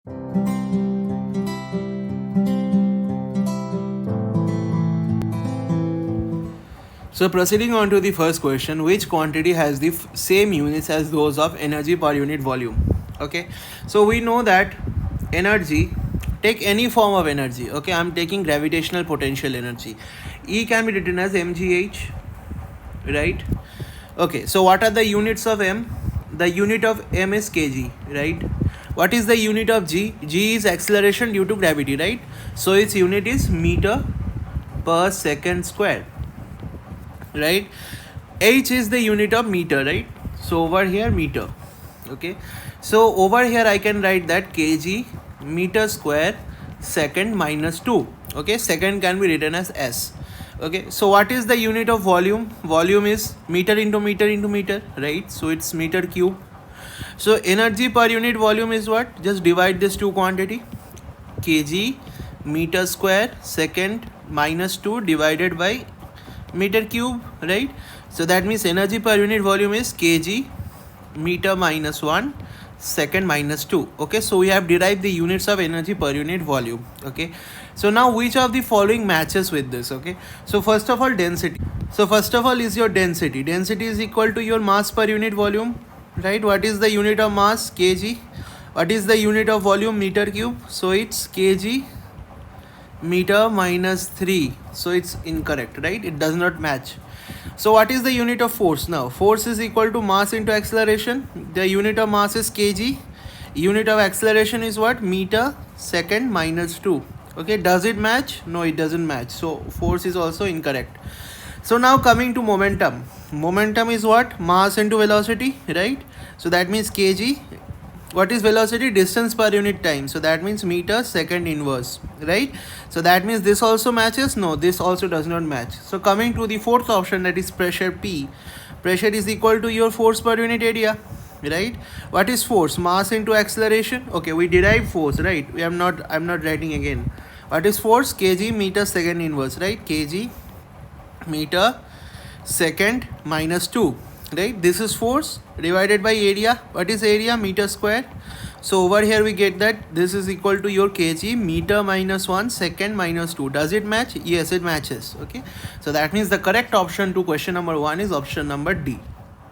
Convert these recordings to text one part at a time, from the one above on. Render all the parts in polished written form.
So proceeding on to the first question, which quantity has the same units as those of energy per unit volume? Okay, so we know that energy, take any form of energy. Okay, I'm taking gravitational potential energy. E can be written as mgh, right? Okay, so what are the units of m? The unit of m is kg, right? What is the unit of g? G is acceleration due to gravity, right? So its unit is meter per second square, right? H is the unit of meter, right? So over here meter. Okay, so over here I can write that kg meter square second minus 2. Okay, second can be written as s. Okay, so what is the unit of volume? Volume is meter into meter into meter, right? So it's meter cube. So energy per unit volume is what? Just divide this two quantity, kg meter square second minus 2 divided by meter cube, right? So that means energy per unit volume is kg meter minus 1 second minus 2. Okay, so we have derived the units of energy per unit volume. Okay, so now which of the following matches with this? Okay, so first of all density. So first of all is your density. Density is equal to your mass per unit volume, right? What is the unit of mass? Kg. What is the unit of volume? Meter cube. So it's kg meter minus 3. So it's incorrect, right? It does not match. So what is the unit of force? Now force is equal to mass into acceleration. The unit of mass is kg. Unit of acceleration is what? Meter second minus 2. Okay, does it match? No, it doesn't match. So force is also incorrect. So now coming to momentum. Momentum is what? Mass into velocity, right? So that means kg. What is velocity? Distance per unit time. So that means meter second inverse, right? So that means this also matches. No, this also does not match. So coming to the fourth option, that is pressure P. Pressure is equal to your force per unit area, right? What is force? Mass into acceleration. Okay, we derive force, right? I'm not writing again. What is force? Kg meter second inverse, right? Kg meter second minus 2, right? This is force divided by area. What is area? Meter square. So over here we get that this is equal to your kg meter minus 1 second minus 2. Does it match? Yes, it matches. Okay, so that means the correct option to question number 1 is option number D.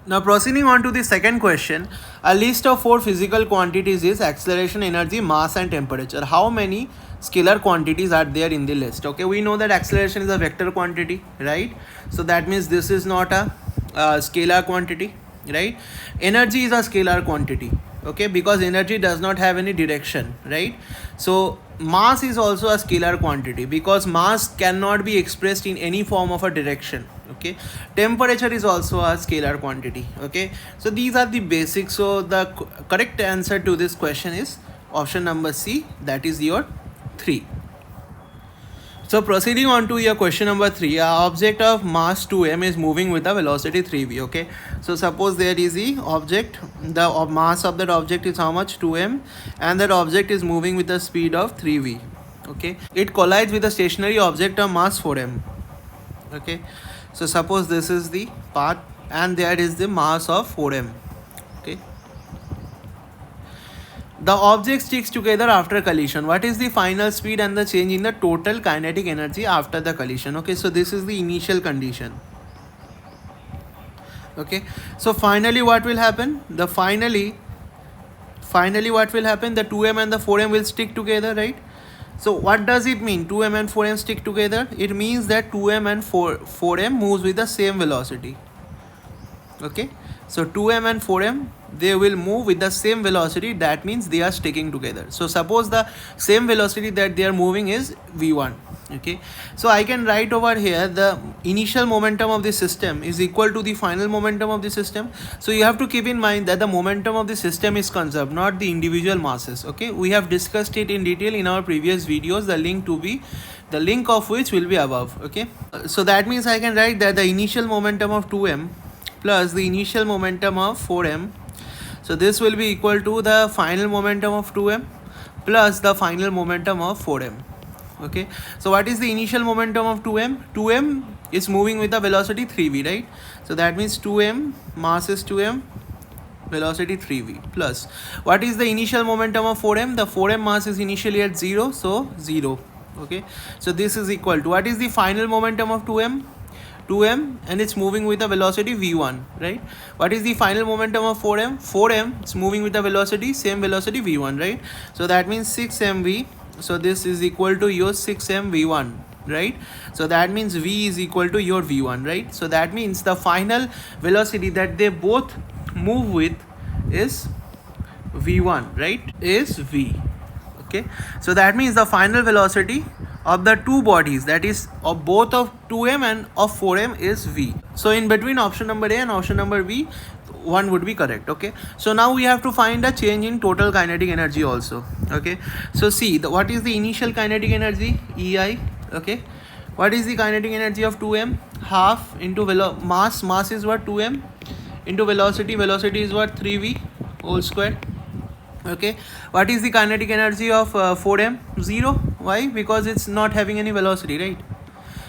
Now proceeding on to the second question, a list of 4 physical quantities is acceleration, energy, mass and temperature. How many scalar quantities are there in the list? Okay, we know that acceleration is a vector quantity, right? So that means this is not a scalar quantity, right? Energy is a scalar quantity, okay, because energy does not have any direction, right? So mass is also a scalar quantity because mass cannot be expressed in any form of a direction. Okay, temperature is also a scalar quantity. Okay, so these are the basics. So the correct answer to this question is option number C, that is your 3. So proceeding on to your question number 3, a object of mass 2m is moving with a velocity 3v. Okay, so suppose there is the object, the mass of that object is how much? 2m, and that object is moving with a speed of 3v. Okay, it collides with a stationary object of mass 4m. Okay, so suppose this is the path and there is the mass of 4m. Okay, the object sticks together after collision. What is the final speed and the change in the total kinetic energy after the collision? Okay, so this is the initial condition. Okay, so finally what will happen? Finally what will happen? The 2m and the 4m will stick together, right? So what does it mean? 2m and 4m stick together? It means that 2m and 4m moves with the same velocity. Okay, so 2m and 4m, they will move with the same velocity. That means they are sticking together. So suppose the same velocity that they are moving is v1. Okay, so I can write over here the initial momentum of the system is equal to the final momentum of the system. So you have to keep in mind that the momentum of the system is conserved, not the individual masses. Okay, we have discussed it in detail in our previous videos, the link of which will be above. Okay, so that means I can write that the initial momentum of 2m plus the initial momentum of 4m, so this will be equal to the final momentum of 2m plus the final momentum of 4m. Okay, so what is the initial momentum of 2m? 2m is moving with the velocity 3v, right? So that means 2m, mass is 2m, velocity 3v, plus what is the initial momentum of 4m? The 4m mass is initially at 0, so 0. Okay, so this is equal to what is the final momentum of 2m? 2m, and it's moving with a velocity v1, right? What is the final momentum of 4m? 4m, it's moving with the velocity, same velocity v1, right? So that means 6mv. So this is equal to your 6m v1, right? So that means v is equal to your v1, right? So that means the final velocity that they both move with is v1, right? Is v. Okay, so that means the final velocity of the two bodies, that is of both of 2m and of 4m, is v. So in between option number A and option number B, one would be correct. Okay, so now we have to find a change in total kinetic energy also. Okay, so see what is the initial kinetic energy, EI. Okay, what is the kinetic energy of 2m? Half into mass is what, 2m, into velocity is what, 3v whole square. Okay, what is the kinetic energy of 4m? 0. Why? Because it's not having any velocity, right?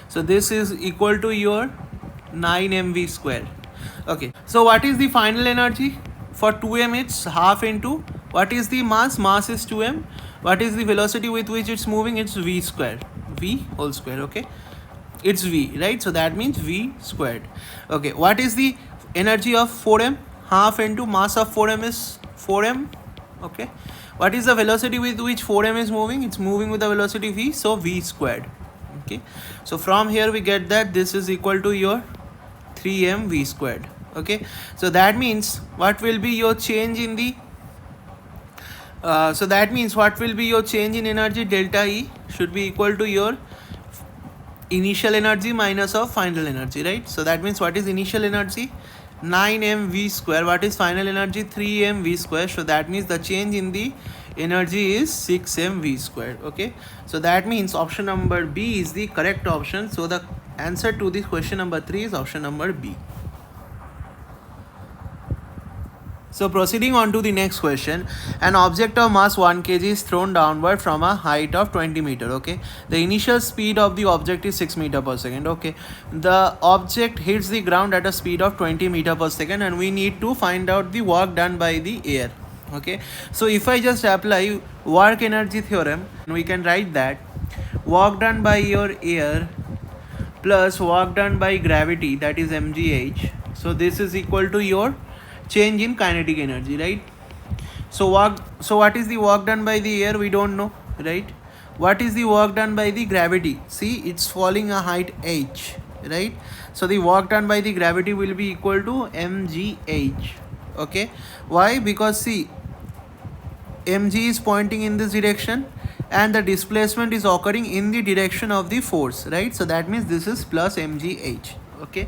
So this is equal to your 9mv square. Okay, so what is the final energy for 2m? It's half into what is the mass? Mass is 2m. What is the velocity with which it's moving? It's v square, v whole square. Okay, it's v, right? So that means v squared. Okay, what is the energy of 4m? Half into mass of 4m is 4m. Okay, what is the velocity with which 4m is moving? It's moving with the velocity v, so v squared. Okay, so from here we get that this is equal to your 3m v squared. Okay, so that means what will be your change in the what will be your change in energy? Delta E should be equal to your initial energy minus of final energy, right? So that means what is initial energy? 9mv square. What is final energy? 3mv square. So that means the change in the energy is 6mv square. Okay, so that means option number B is the correct option. So the answer to this question number 3 is option number B. So proceeding on to the next question, an object of mass 1 kg is thrown downward from a height of 20 meter. Okay, the initial speed of the object is 6 meter per second. Okay, the object hits the ground at a speed of 20 meter per second, and we need to find out the work done by the air. Okay, so if I just apply work energy theorem, we can write that work done by your air plus work done by gravity, that is mgh. So this is equal to your change in kinetic energy, right? So what is the work done by the air? We don't know, right? What is the work done by the gravity? See, it's falling a height h, right? So the work done by the gravity will be equal to mgh. Okay, why? Because see, mg is pointing in this direction and the displacement is occurring in the direction of the force, right? So that means this is plus mgh. Okay,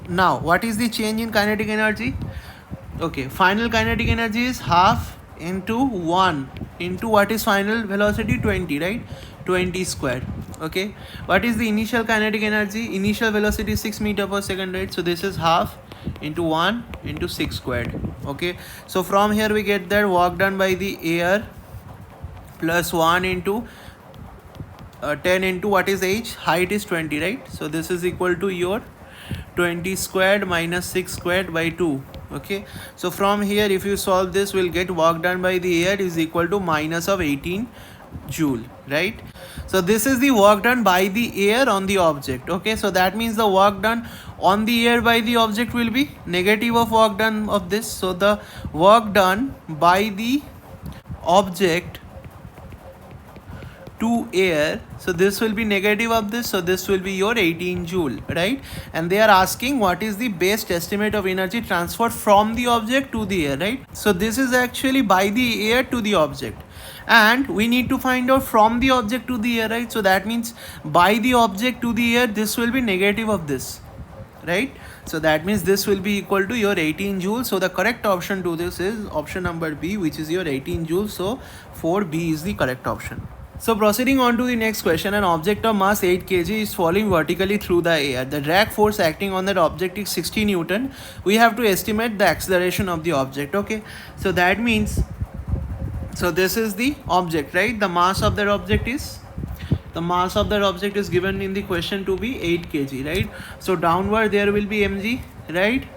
now what is the change in kinetic energy? Okay, final kinetic energy is half into 1 into what is final velocity? 20, right? 20 square. Okay, what is the initial kinetic energy? Initial velocity is 6 meter per second, right? So this is half into 1 into 6 squared. Okay, so from here we get that work done by the air plus 1 into 10 into what is h? Height is 20, right? So this is equal to your 20 squared minus 6 squared by 2. Okay, so from here if you solve this, we'll get work done by the air is equal to minus of 18 joule, right? So this is the work done by the air on the object. Okay, so that means the work done on the air by the object will be negative of work done of this. So the work done by the object to air, so this will be negative of this, so this will be your 18 joule, right? And they are asking what is the best estimate of energy transferred from the object to the air, right? So this is actually by the air to the object, and we need to find out from the object to the air, right? So that means by the object to the air, this will be negative of this, right? So that means this will be equal to your 18 joules. So the correct option to this is option number B, which is your 18 joules. So 4B is the correct option. So proceeding on to the next question, an object of mass 8 kg is falling vertically through the air. The drag force acting on that object is 60 Newton. We have to estimate the acceleration of the object. Okay, so that means, so this is the object, right? The mass of that object is, given in the question to be 8 kg, right? So downward there will be mg, right?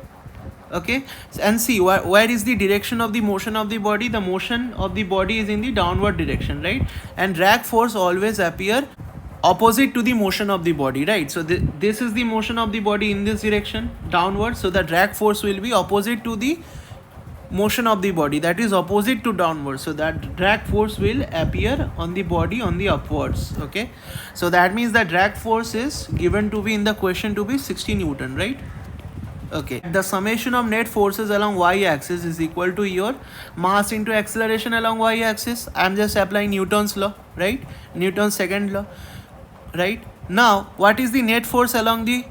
Okay, and see where is the direction of the motion of the body. The motion of the body is in the downward direction, right? And drag force always appear opposite to the motion of the body, right? So this is the motion of the body in this direction, downward, so the drag force will be opposite to the motion of the body, that is opposite to downward, so that drag force will appear on the body on the upwards. Okay, so that means the drag force is given to be in the question to be 60 Newton, right? Okay, the summation of net forces along y-axis is equal to your mass into acceleration along y-axis. I am just applying Newton's law, right? Newton's second law, right? Now what is the net force along the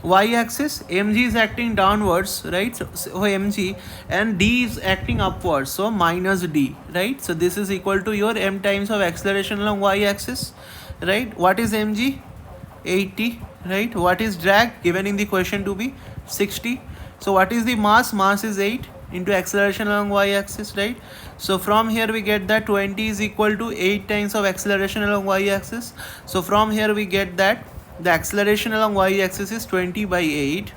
y-axis? Mg is acting downwards, right? So mg, and d is acting upwards, so minus d, right? So this is equal to your m times of acceleration along y-axis, right? What is mg? 80, right? What is drag? Given in the question to be 60. So what is the mass? Mass is 8 into acceleration along y-axis, right? So from here we get that 20 is equal to 8 times of acceleration along y-axis. So from here we get that the acceleration along y-axis is 20 by 8.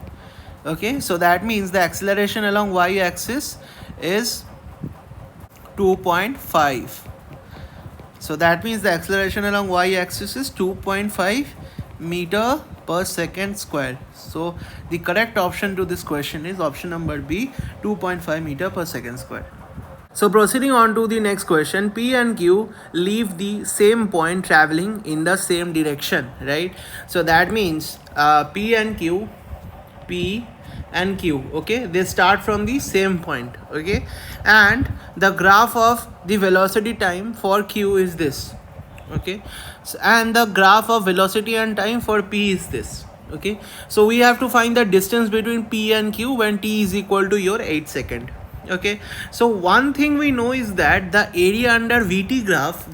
Okay, so that means the acceleration along y-axis is 2.5. So that means the acceleration along y-axis is 2.5 meter per second square. So the correct option to this question is option number B, 2.5 meter per second square. So proceeding on to the next question, P and Q leave the same point traveling in the same direction, right? So that means P and Q, okay, they start from the same point, okay, and the graph of the velocity time for Q is this, okay, so, and the graph of velocity and time for P is this. Okay, so we have to find the distance between P and Q when t is equal to your 8 second. Okay, so one thing we know is that the area under VT graph,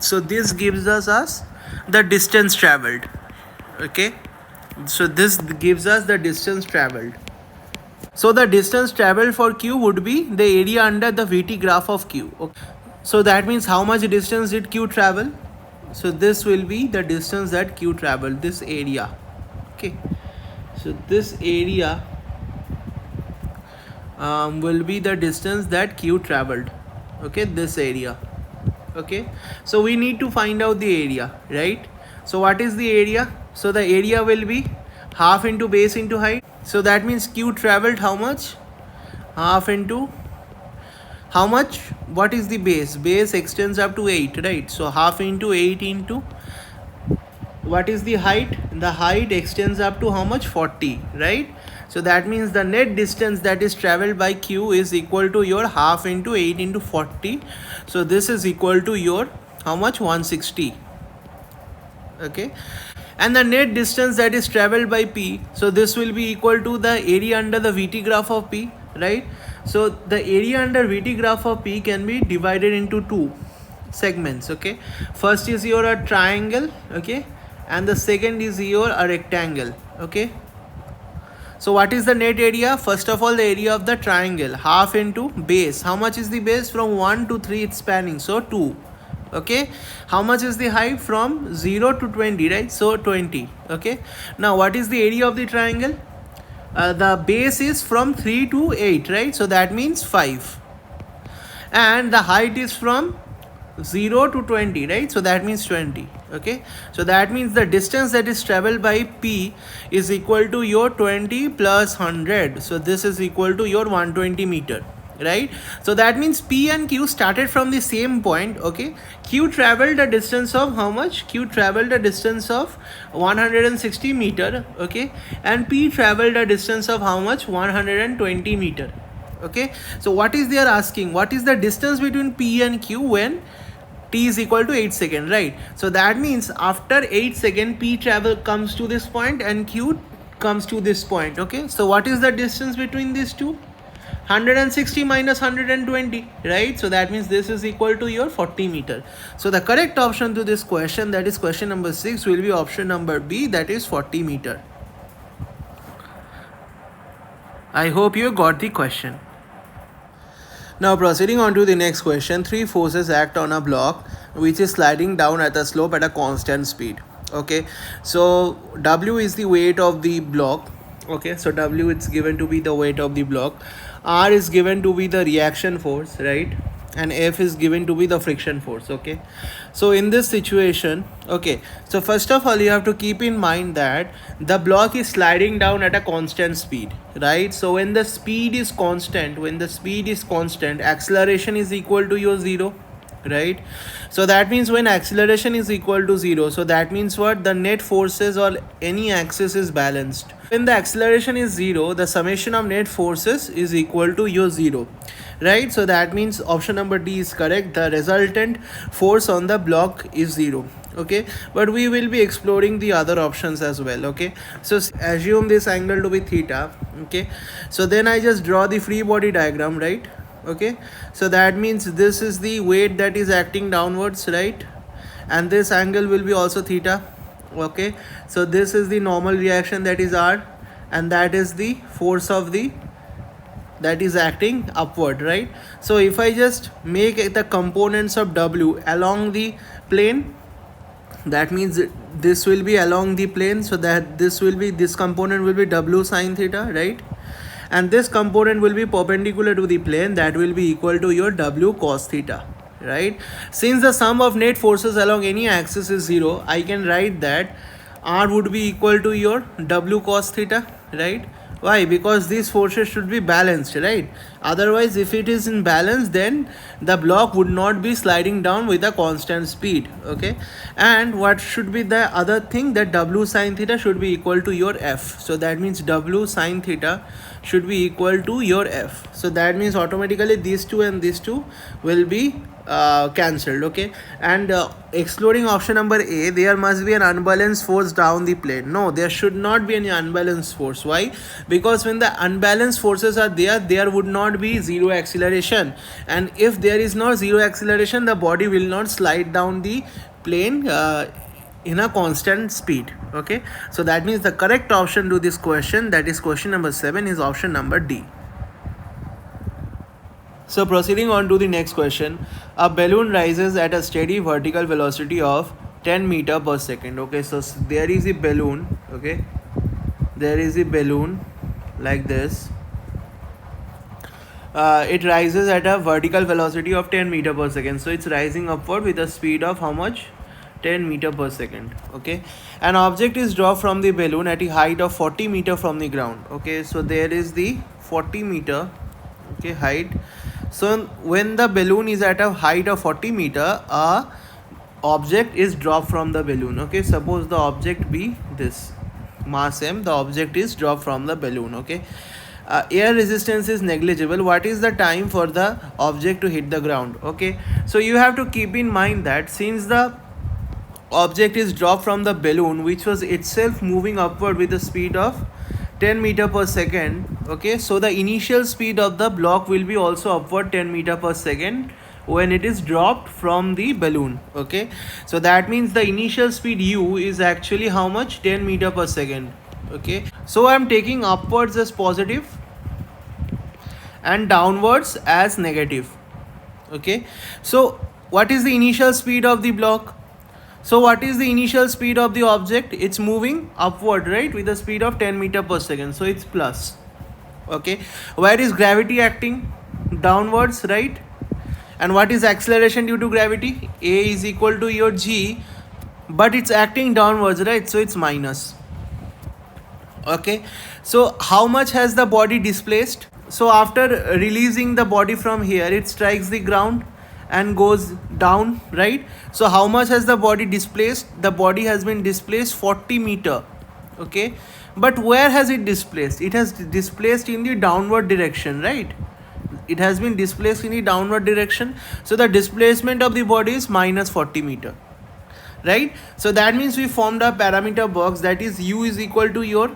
so this gives us the distance traveled. Okay, so this gives us the distance traveled. So the distance traveled for Q would be the area under the VT graph of Q. Okay. So that means how much distance did Q travel? So this will be the distance that Q traveled, this area. Okay, so this area will be the distance that Q traveled. Okay, this area. Okay, so we need to find out the area, right? So what is the area? So the area will be half into base into height. So that means Q traveled how much? Half into how much? What is the base? Base extends up to 8, right? So half into 8 into what is the height? The height extends up to how much? 40, right? So that means the net distance that is traveled by Q is equal to your half into 8 into 40. So this is equal to your how much? 160. Okay, and the net distance that is traveled by P, so this will be equal to the area under the VT graph of P, right? So the area under VT graph of P can be divided into two segments. Okay, first is your a triangle, okay, and the second is your a rectangle. Okay, so what is the net area? First of all, the area of the triangle, half into base. How much is the base? From 1 to 3 it's spanning, so 2. Okay, how much is the height? From 0 to 20, right? So 20. Okay, now what is the area of the triangle? The base is from 3 to 8, right? So that means 5, and the height is from 0 to 20, right? So that means 20. Okay, so that means the distance that is traveled by P is equal to your 20 plus 100. So this is equal to your 120 meter, right? So that means P and Q started from the same point. Okay, Q traveled a distance of how much? Q traveled a distance of 160 meter. Okay, and P traveled a distance of how much? 120 meter. Okay, so what is they are asking? What is the distance between P and Q when t is equal to 8 seconds, right? So that means after 8 seconds P travel comes to this point and Q comes to this point. Okay, so what is the distance between these two? 160 minus 120, right? So that means this is equal to your 40 meter. So the correct option to this question, that is question number 6, will be option number B, that is 40 meter. I hope you got the question. Now proceeding on to the next question, 3 forces act on a block which is sliding down at a slope at a constant speed. Okay, so W is the weight of the block Okay, so W is given to be the weight of the block, R is given to be the reaction force, right, and F is given to be the friction force. Okay, so in this situation, okay, so first of all you have to keep in mind that the block is sliding down at a constant speed, right? So when the speed is constant, acceleration is equal to your zero, right? So that means when acceleration is equal to zero, so that means what, the net forces or any axis is balanced. When the acceleration is zero, the summation of net forces is equal to your zero, right? So that means option number D is correct. The resultant force on the block is zero. Okay, but we will be exploring the other options as well. Okay, so assume this angle to be theta. Okay, so then I just draw the free body diagram, right? Okay, so that means this is the weight that is acting downwards, right, and this angle will be also theta. Okay, so this is the normal reaction, that is R, and that is the force of the that is acting upward, right? So if I just make the components of W along the plane, that means this will be along the plane, so that this component will be W sine theta, right, and this component will be perpendicular to the plane, that will be equal to your W cos theta, right? Since the sum of net forces along any axis is zero, I can write that R would be equal to your W cos theta, right? Why? Because these forces should be balanced, right? Otherwise, if it is in balance, then the block would not be sliding down with a constant speed. Okay, and what should be the other thing, that W sine theta should be equal to your F. So that means W sine theta should be equal to your F. So that means automatically these two and these two will be cancelled. Okay, and excluding option number A, there must be an unbalanced force down the plane. No, there should not be any unbalanced force. Why? Because when the unbalanced forces are there, there would not be zero acceleration, and if there is no zero acceleration, the body will not slide down the plane in a constant speed. Okay, so that means the correct option to this question, that is question number 7, is option number D. So proceeding on to the next question, a balloon rises at a steady vertical velocity of 10 meter per second. Okay, so there is a balloon. Okay, there is a balloon like this. It rises at a vertical velocity of 10 meter per second. So it's rising upward with a speed of how much? 10 meter per second. Okay, an object is dropped from the balloon at a height of 40 meter from the ground. Okay, so there is the 40 meter, okay, height. So when the balloon is at a height of 40 meter, a object is dropped from the balloon. Okay, suppose the object be this, mass m, the object is dropped from the balloon. Okay, air resistance is negligible. What is the time for the object to hit the ground? Okay, so you have to keep in mind that since the object is dropped from the balloon, which was itself moving upward with a speed of 10 meter per second, okay, so the initial speed of the block will be also upward 10 meter per second when it is dropped from the balloon. Okay, so that means the initial speed u is actually how much? 10 meter per second. Okay, so I am taking upwards as positive and downwards as negative. Okay, so what is the initial speed of the block? So what is the initial speed of the object? It's moving upward, right, with a speed of 10 meter per second, so it's plus. Okay, where is gravity acting? Downwards, right? And what is acceleration due to gravity? A is equal to your g, but it's acting downwards, right? So it's minus. Okay, so how much has the body displaced? So after releasing the body from here, it strikes the ground and goes down, right? So how much has the body displaced? The body has been displaced 40 meter. Okay, but where has it displaced? It has displaced in the downward direction, right? It has been displaced in the downward direction, so the displacement of the body is minus 40 meter, right? So that means we formed a parameter box, that is u is equal to your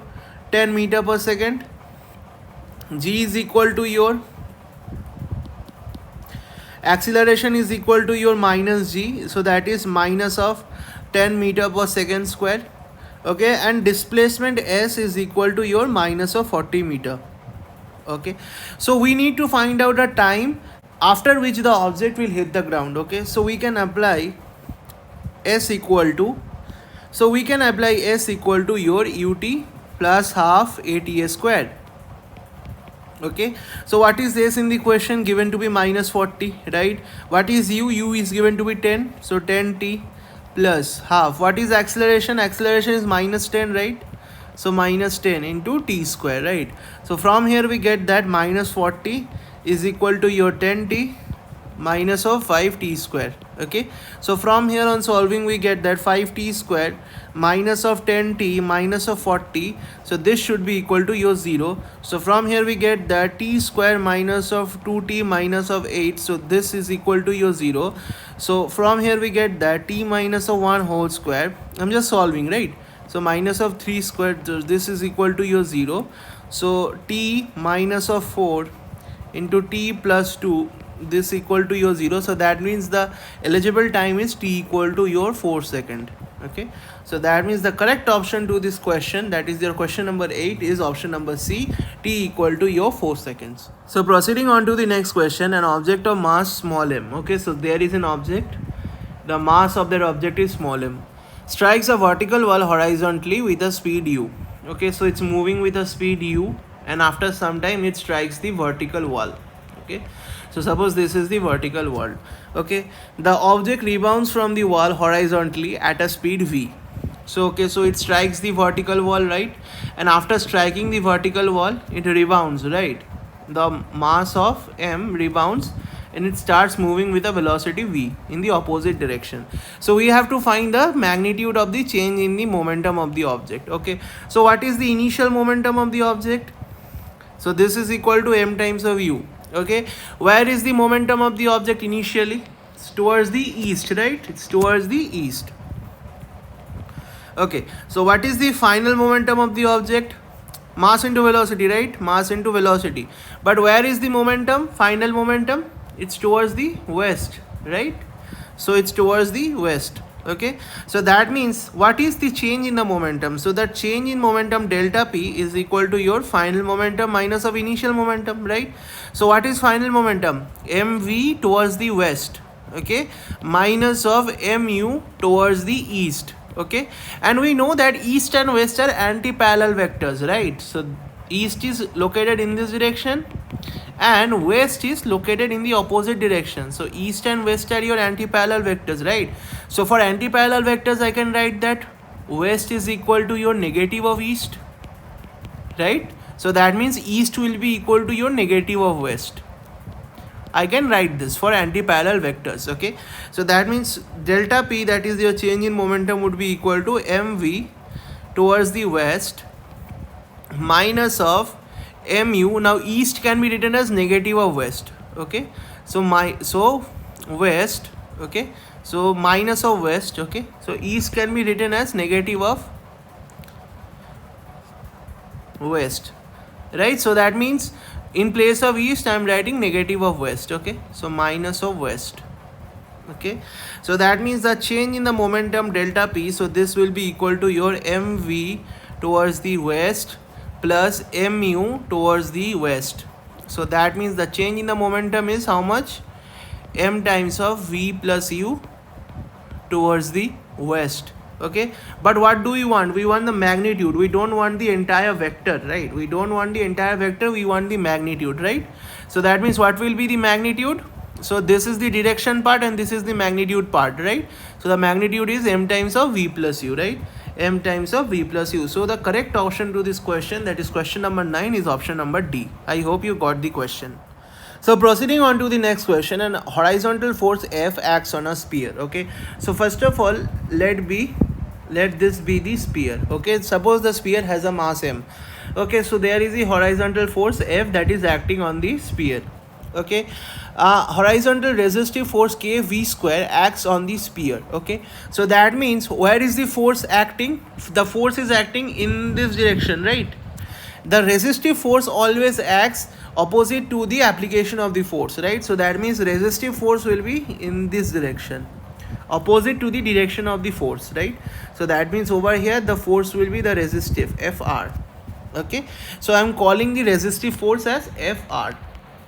10 meter per second, g is equal to your acceleration is equal to your minus g, so that is minus of 10 meter per second square. Okay, and displacement s is equal to your minus of 40 meter. Okay, so we need to find out a time after which the object will hit the ground. Okay, so we can apply s equal to your ut plus half ATA squared. Okay, so what is this in the question? Given to be minus 40, right? What is u? U is given to be 10, so 10t plus half. What is acceleration? Acceleration is minus 10, right? So minus 10 into t square, right? So from here we get that minus 40 is equal to your 10t minus of 5t square. Okay, so from here on solving we get that 5t square minus of 10t minus of 40, so this should be equal to your 0. So from here we get that t square minus of 2t minus of 8, so this is equal to your 0. So from here we get that t minus of 1 whole square. I'm just solving, right? So minus of 3 square, this is equal to your 0. So t minus of 4 into t plus 2, this equal to your 0. So that means the eligible time is t equal to your 4 second. Okay, so that means the correct option to this question, that is your question number 8, is option number C, t equal to your 4 seconds. So proceeding on to the next question, an object of mass small m. Okay, so there is an object, the mass of that object is small m, strikes a vertical wall horizontally with a speed u. Okay, so it's moving with a speed u, and after some time it strikes the vertical wall. Okay, so suppose this is the vertical wall. Okay, the object rebounds from the wall horizontally at a speed v. So okay, so it strikes the vertical wall, right? And after striking the vertical wall, it rebounds, right? The mass of m rebounds and it starts moving with a velocity v in the opposite direction. So we have to find the magnitude of the change in the momentum of the object. Okay, so what is the initial momentum of the object? So this is equal to m times of u. Okay, where is the momentum of the object initially? It's towards the east, right? It's towards the east. Okay, so what is the final momentum of the object? Mass into velocity, right? Mass into velocity. But where is the momentum, final momentum? It's towards the west, right? So it's towards the west. Okay, so that means what is the change in the momentum? So that change in momentum delta p is equal to your final momentum minus of initial momentum, right? So what is final momentum? mv towards the west, okay, minus of mu towards the east. Okay, and we know that east and west are anti-parallel vectors, right? So east is located in this direction and west is located in the opposite direction. So east and west are your anti-parallel vectors, right? So for anti-parallel vectors I can write that west is equal to your negative of east, right? So that means east will be equal to your negative of west. I can write this for anti-parallel vectors. Okay, so that means delta p, that is your change in momentum, would be equal to mv towards the west minus of mu. Now east can be written as negative of west. Okay, so west. Okay, so minus of west. Okay, so east can be written as negative of west, right? So that means in place of east I am writing negative of west. Okay, so minus of west. Okay, so that means the change in the momentum delta p, so this will be equal to your mv towards the west plus mu towards the west. So that means the change in the momentum is how much? M times of v plus u towards the west. Okay, but what do we want? We want the magnitude. We don't want the entire vector, right? We don't want the entire vector, we want the magnitude, right? So that means what will be the magnitude? So this is the direction part and this is the magnitude part, right? So the magnitude is m times of v plus u, right? M times of v plus u. So the correct option to this question, that is question number 9, is option number D. I hope you got the question. So proceeding on to the next question, an horizontal force F acts on a sphere. Okay, so first of all, let this be the sphere. Okay, suppose the sphere has a mass m. Okay, so there is a horizontal force F that is acting on the sphere. Okay, horizontal resistive force k v square acts on the sphere. Okay, so that means where is the force acting? The force is acting in this direction, right? The resistive force always acts opposite to the application of the force, right? So that means resistive force will be in this direction, opposite to the direction of the force, right? So that means over here the force will be the resistive Fr. Okay, so I am calling the resistive force as Fr,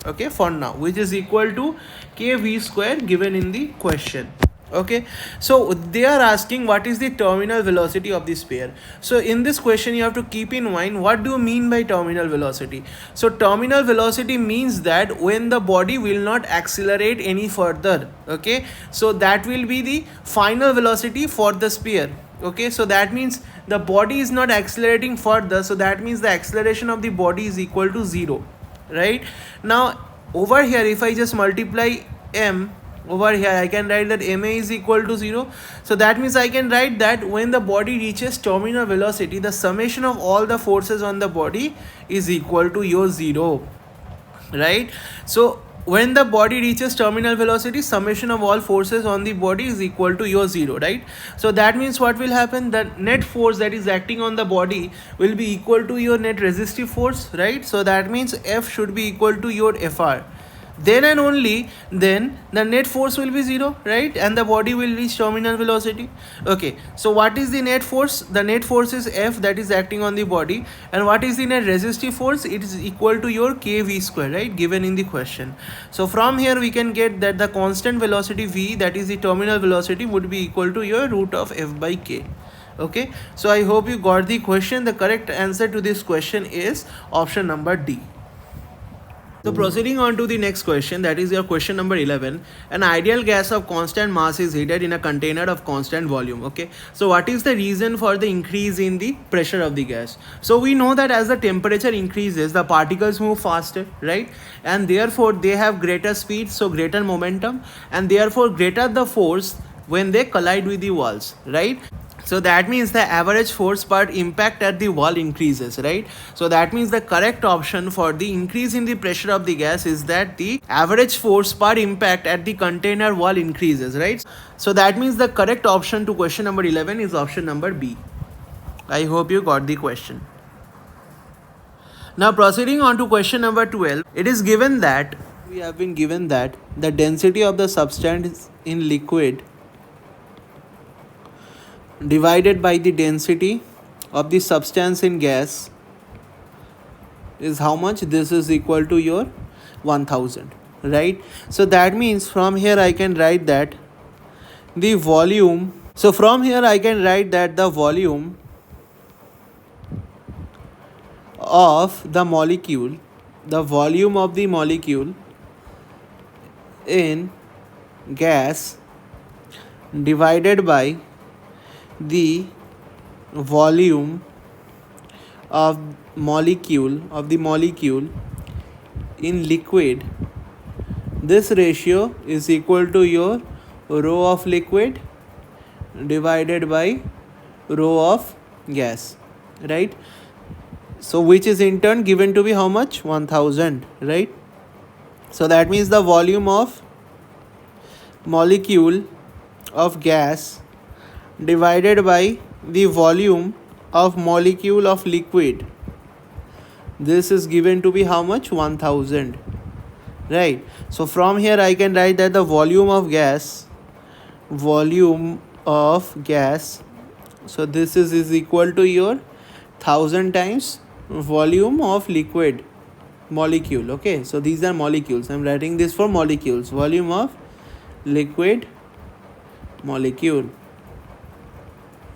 okay, for now, which is equal to kv square given in the question. Okay, so they are asking what is the terminal velocity of the sphere. So in this question you have to keep in mind what do you mean by terminal velocity. So terminal velocity means that when the body will not accelerate any further. Okay, so that will be the final velocity for the sphere. Okay, so that means the body is not accelerating further, so that means the acceleration of the body is equal to 0, right? Now over here if I just multiply m, over here I can write that ma is equal to 0. So that means I can write that when the body reaches terminal velocity, the summation of all the forces on the body is equal to your 0, right? So when the body reaches terminal velocity, summation of all forces on the body is equal to your 0, right? So that means what will happen, the net force that is acting on the body will be equal to your net resistive force, right? So that means F should be equal to your Fr. Then and only then the net force will be 0, right? And the body will reach terminal velocity. Okay, so what is the net force? The net force is F, that is acting on the body. And what is the net resistive force? It is equal to your kv square, right, given in the question. So from here we can get that the constant velocity v, that is the terminal velocity, would be equal to your root of F by k. Okay, so I hope you got the question. The correct answer to this question is option number D. So proceeding on to the next question, that is your question number 11. An ideal gas of constant mass is heated in a container of constant volume. Okay, so what is the reason for the increase in the pressure of the gas? So we know that as the temperature increases, the particles move faster, right? And therefore they have greater speed, so greater momentum, and therefore greater the force when they collide with the walls, right? So that means the average force per impact at the wall increases, right? So that means the correct option for the increase in the pressure of the gas is that the average force per impact at the container wall increases, right? So that means the correct option to question number 11 is option number B. I hope you got the question. Now proceeding on to question number 12, it is given that we have been given that the density of the substance in liquid divided by the density of the substance in gas is how much? This is equal to your 1000, right? So that means from here I can write that the volume, so from here I can write that the volume of the molecule, the volume of the molecule in gas divided by the volume of the molecule in liquid, this ratio is equal to your rho of liquid divided by rho of gas, right? So which is in turn given to be how much? 1000, right? So that means the volume of molecule of gas divided by the volume of molecule of liquid, this is given to be how much? 1000, right? So from here I can write that the volume of gas, so this is equal to your 1000 times volume of liquid molecule. Okay, so these are molecules, I'm writing this for molecules, volume of liquid molecule,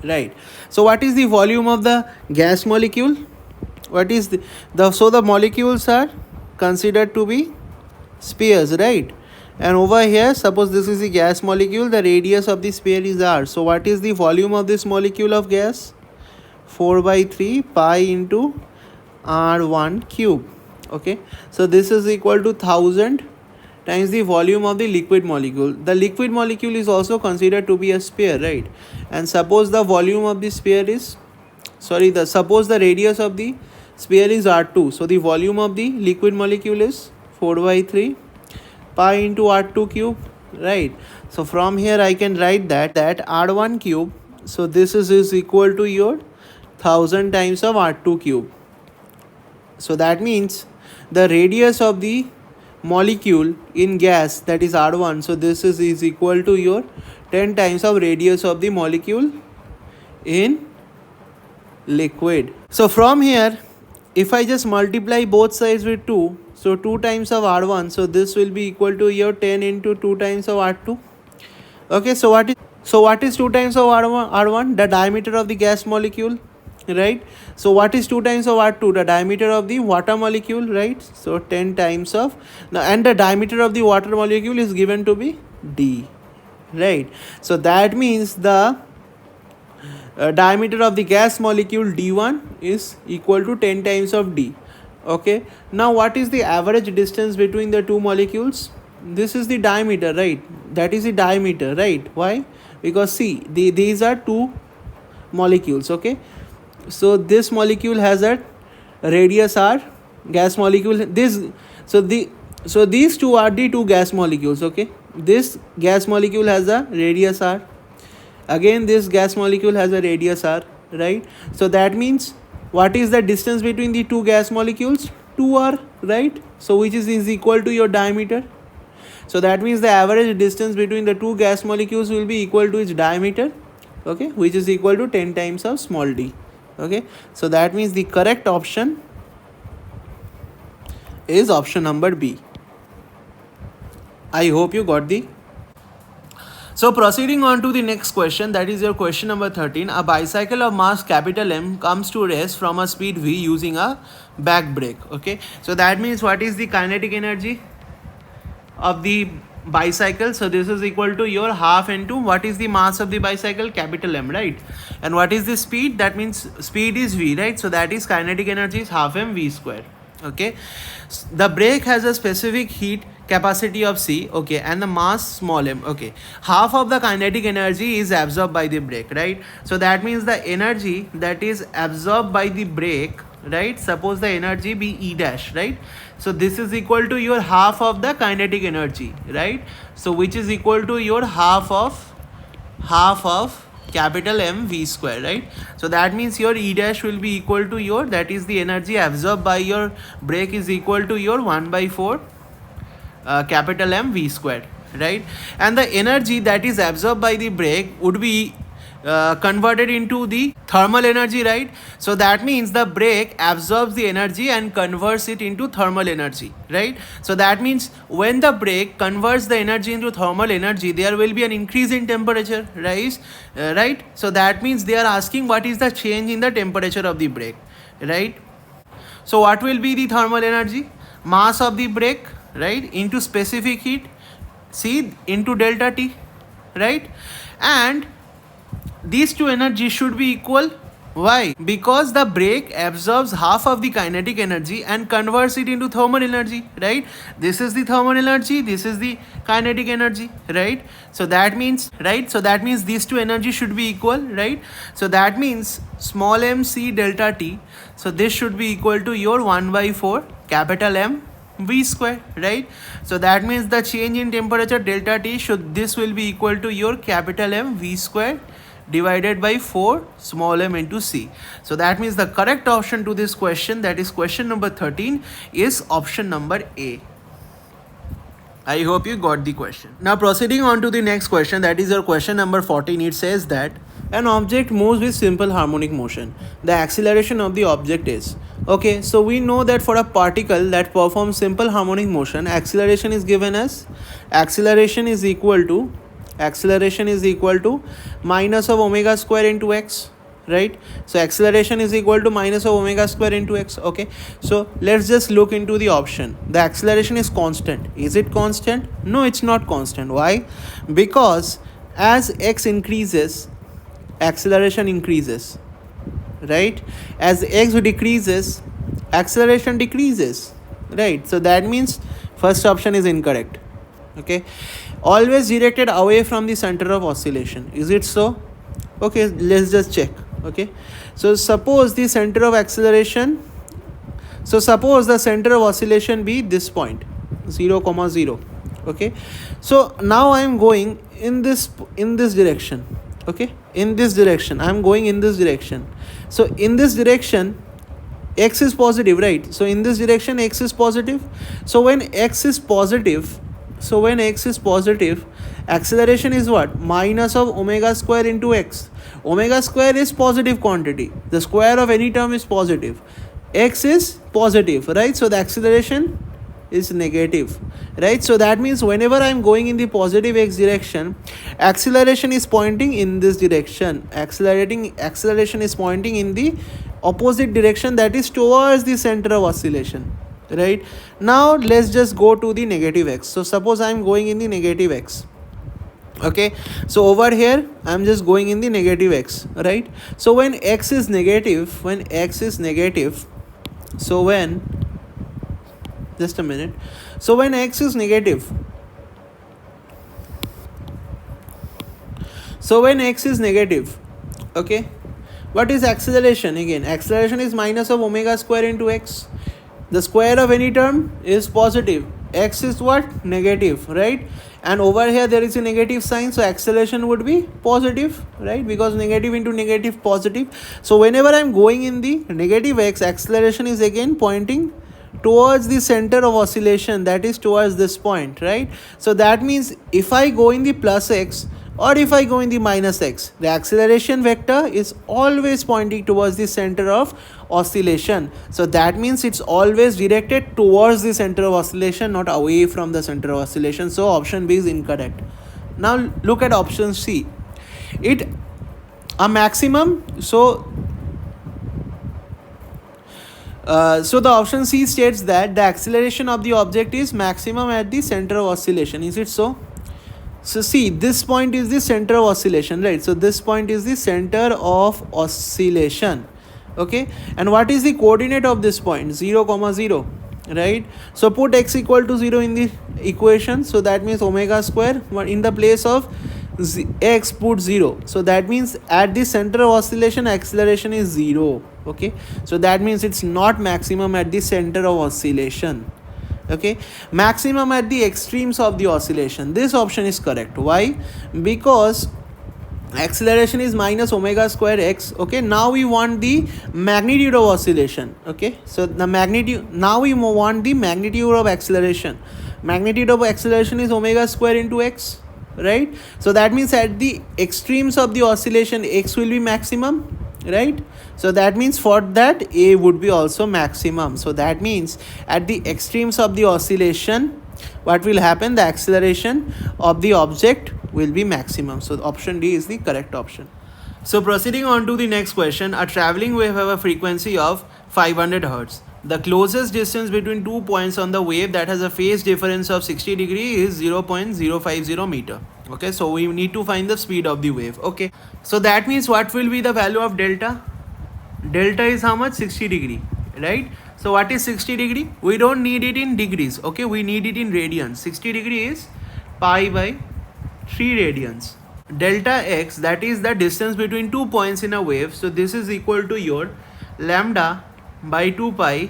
right? So what is the volume of the gas molecule? What is so the molecules are considered to be spheres, right? And over here, suppose this is the gas molecule, the radius of the sphere is r. So what is the volume of this molecule of gas? 4/3 pi into r1 cube. Okay, so this is equal to 1000 times the volume of the liquid molecule. The liquid molecule is also considered to be a sphere, right? And suppose the volume of the sphere is, suppose the radius of the sphere is r2. So the volume of the liquid molecule is 4/3 pi into r2 cube, right? So from here I can write that r1 cube, so this is equal to your 1000 times of r2 cube. So that means the radius of the molecule in gas, that is r1, so this is equal to your 10 times of radius of the molecule in liquid. So from here if I just multiply both sides with 2, so 2 times of r1, so this will be equal to your 10 into 2 times of r2, Okay, so what is 2 times of R1? The diameter of the gas molecule, right? So what is 2 times of R2? The diameter of the water molecule, right? So 10 times of now, and the diameter of the water molecule is given to be D, right? So that means the diameter of the gas molecule D1 is equal to 10 times of D. Okay, now what is the average distance between the two molecules? This is the diameter, right? That is the diameter, right? Why? Because see, these are two molecules. Okay, so this molecule has a radius R, gas molecule this, so these two are the two gas molecules. Okay, this gas molecule has a radius R, again this gas molecule has a radius R, right? So that means what is the distance between the two gas molecules? 2r, right? So which is equal to your diameter. So that means the average distance between the two gas molecules will be equal to its diameter, okay, which is equal to 10 times of small d. Okay, so that means the correct option is option number B. I hope you got the. So proceeding on to the next question, that is your question number 13. A bicycle of mass capital M comes to rest from a speed v using a back brake. Okay, so that means what is the kinetic energy of the bicycle? So this is equal to your half into what is the mass of the bicycle? Capital M, right? And what is the speed? That means speed is v, right? So that is kinetic energy is half m v square. Okay, the brake has a specific heat capacity of C, okay, and the mass small m. Okay, half of the kinetic energy is absorbed by the brake, right? So that means the energy that is absorbed by the brake, right, suppose the energy be E dash, right? So this is equal to your half of the kinetic energy, right? So which is equal to your half of capital M v square, right? So that means your E dash will be equal to your, that is the energy absorbed by your brake is equal to your 1 by 4 capital M v square, right? And the energy that is absorbed by the brake would be converted into the thermal energy, right? So that means the brake absorbs the energy and converts it into thermal energy, right? So that means when the brake converts the energy into thermal energy, there will be an increase in temperature, right? So that means they are asking what is the change in the temperature of the brake, right? So what will be the thermal energy? Mass of the brake, right, into specific heat, C into delta T, right? And these two energies should be equal. Why? Because the brake absorbs half of the kinetic energy and converts it into thermal energy, right? This is the thermal energy, this is the kinetic energy, right? So that means, right, so that means these two energies should be equal, right? So that means small m C delta T, so this should be equal to your 1 by 4 capital M v square, right? So that means the change in temperature delta T this will be equal to your capital M v square divided by 4 small m into C. So that means the correct option to this question, that is question number 13, is option number A. I hope you got the question. Now proceeding on to the next question, that is your question number 14. It says that an object moves with simple harmonic motion. The acceleration of the object is. Okay, so we know that for a particle that performs simple harmonic motion, acceleration is given as acceleration is equal to minus of omega square into x, right? So acceleration is equal to minus of omega square into x. Okay, so let's just look into the option. The acceleration is constant. Is it constant? No, it's not constant. Why? Because as x increases, acceleration increases, right? As x decreases, acceleration decreases, right? So that means first option is incorrect. Okay, always directed away from the center of oscillation. Is it so? Okay, let's just check. Okay, so suppose the center of acceleration, so suppose the center of oscillation be this point 0, 0. Okay, so now I am going in this direction. Okay, in this direction I am going in this direction. So in this direction x is positive, right? So in this direction x is positive. So when x is positive, acceleration is what? Minus of omega square into x. Omega square is positive quantity. The square of any term is positive. X is positive, right? So the acceleration is negative, right? So that means whenever I'm going in the positive x direction, acceleration is pointing in this direction. Acceleration is pointing in the opposite direction, that is towards the center of oscillation, right? Now let's just go to the negative x. So suppose I'm going in the negative x. Okay, so over here I'm just going in the negative x, right? So when x is negative, so when, just a minute, so when x is negative, okay, what is acceleration? Again, acceleration is minus of omega square into x. The square of any term is positive, x is what? Negative, right? And over here there is a negative sign, so acceleration would be positive, right? Because negative into negative, positive. So whenever I'm going in the negative x, acceleration is again pointing towards the center of oscillation, that is towards this point, right? So that means if I go in the plus x or if I go in the minus x, the acceleration vector is always pointing towards the center of oscillation. So that means it's always directed towards the center of oscillation, not away from the center of oscillation. So option B is incorrect. Now look at option C. It a maximum, so the option C states that the acceleration of the object is maximum at the center of oscillation. Is it so? So see, this point is the center of oscillation, right? So this point is the center of oscillation, okay? And what is the coordinate of this point? 0, 0, right? So put x equal to 0 in the equation. So that means omega square, in the place of x put 0. So that means at the center of oscillation acceleration is 0, okay? So that means it's not maximum at the center of oscillation. Okay, maximum at the extremes of the oscillation. This option is correct. Why? Because acceleration is minus omega square x. Okay, now we want the magnitude of oscillation. Okay, so the magnitude, now we want the magnitude of acceleration. Magnitude of acceleration is omega square into x, right? So that means at the extremes of the oscillation x will be maximum, right? So that means for that a would be also maximum. So that means at the extremes of the oscillation, what will happen? The acceleration of the object will be maximum. So option D is the correct option. So proceeding on to the next question, a traveling wave have a frequency of 500 hertz. The closest distance between 2 points on the wave that has a phase difference of 60 degree is 0.050 meter. Okay, so we need to find the speed of the wave. Okay, so that means what will be the value of delta? Delta is how much? 60 degree, right? So what is 60 degree? We don't need it in degrees, okay? We need it in radians. 60 degree is pi by 3 radians. Delta x, that is the distance between 2 points in a wave. So this is equal to your lambda by 2 pi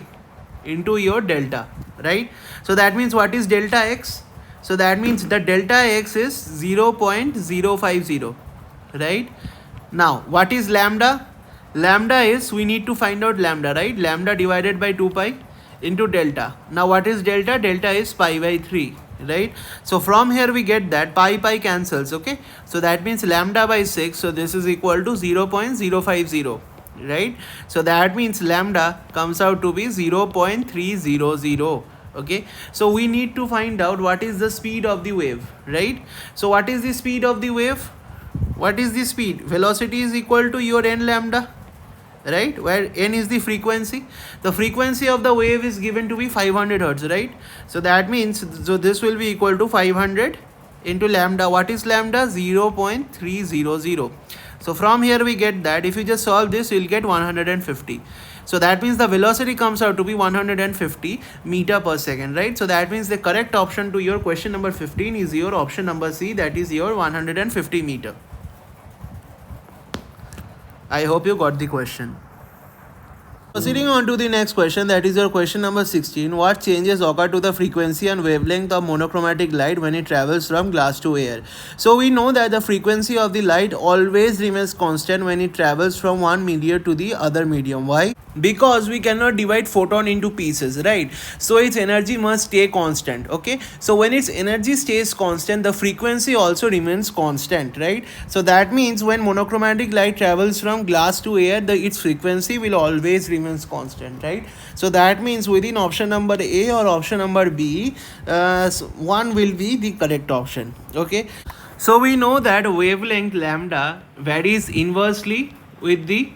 into your delta, right? So that means what is delta x? So that means the delta x is 0.050, right? Now what is lambda? Lambda is, we need to find out lambda, right? Lambda divided by 2 pi into delta. Now what is delta? Delta is pi by 3, right? So from here we get that pi cancels, okay? So that means lambda by 6. So this is equal to 0.050, right? So that means lambda comes out to be 0.300. Okay, so we need to find out what is the speed of the wave, right? So what is the speed of the wave? What is the speed? Velocity is equal to your n lambda, right? Where n is the frequency. The frequency of the wave is given to be 500 hertz, right? So that means, so this will be equal to 500 into lambda. What is lambda? 0.300. So from here we get that if you just solve this, you'll get 150. So that means the velocity comes out to be 150 meter per second, right? So that means the correct option to your question number 15 is your option number C, that is your 150 meter. I hope you got the question. Proceeding on to the next question, that is your question number 16. What changes occur to the frequency and wavelength of monochromatic light when it travels from glass to air? So we know that the frequency of the light always remains constant when it travels from one medium to the other medium. Why? Because we cannot divide photon into pieces, right? So its energy must stay constant, okay? So when its energy stays constant, the frequency also remains constant, right? So that means when monochromatic light travels from glass to air, its frequency will always remain remains constant, right? So that means within option number A or option number B, one will be the correct option. Okay, so we know that wavelength lambda varies inversely with the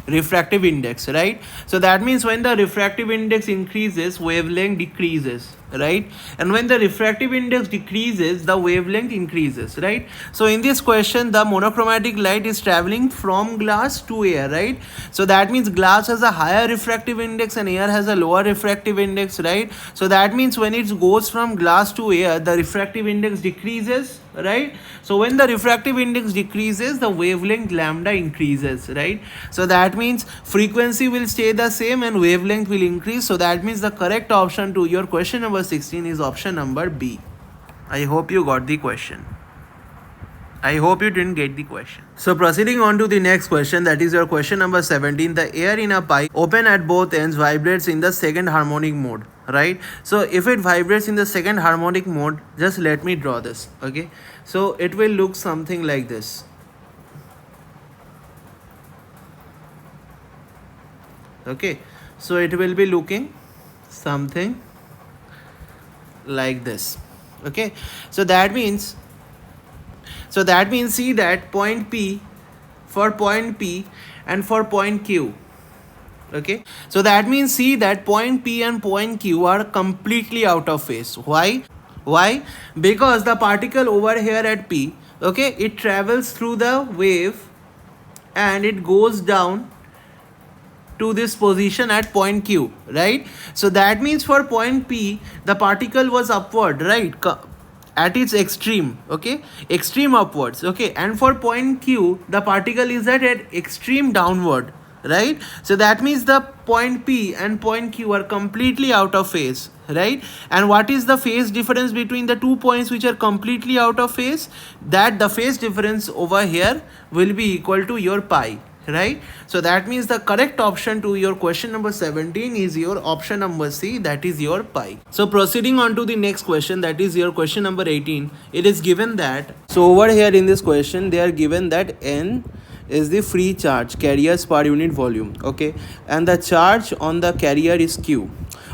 refractive index, right? So that means when the refractive index increases, wavelength decreases, right? And when the refractive index decreases, the wavelength increases, right? So in this question, the monochromatic light is traveling from glass to air, right? So that means glass has a higher refractive index and air has a lower refractive index, right? So that means when it goes from glass to air, the refractive index decreases, right? So when the refractive index decreases, the wavelength lambda increases, right? So that means frequency will stay the same and wavelength will increase. So that means the correct option to your question number 16 is option number B. I hope you got the question. I hope you didn't get the question. So proceeding on to the next question, that is your question number 17. The air in a pipe open at both ends vibrates in the second harmonic mode, right? So if it vibrates in the second harmonic mode, just let me draw this, okay? So it will look something like this. Okay, so it will be looking something like this. Okay, so that means see that point P, for point P and for point Q. Okay, so that means see that point P and point Q are completely out of phase. Why? Because the particle over here at P, okay, it travels through the wave and it goes down to this position at point Q, right? So that means for point P, the particle was upward, right? At its extreme, okay, extreme upwards, okay, and for point Q, the particle is at extreme downward, right? So that means the point P and point Q are completely out of phase, right? And what is the phase difference between the 2 points which are completely out of phase? That the phase difference over here will be equal to your pi, right? So that means the correct option to your question number 17 is your option number C, that is your pi. So proceeding on to the next question, that is your question number 18. It is given that, so over here in this question they are given that N is the free charge carriers per unit volume, okay, and the charge on the carrier is Q.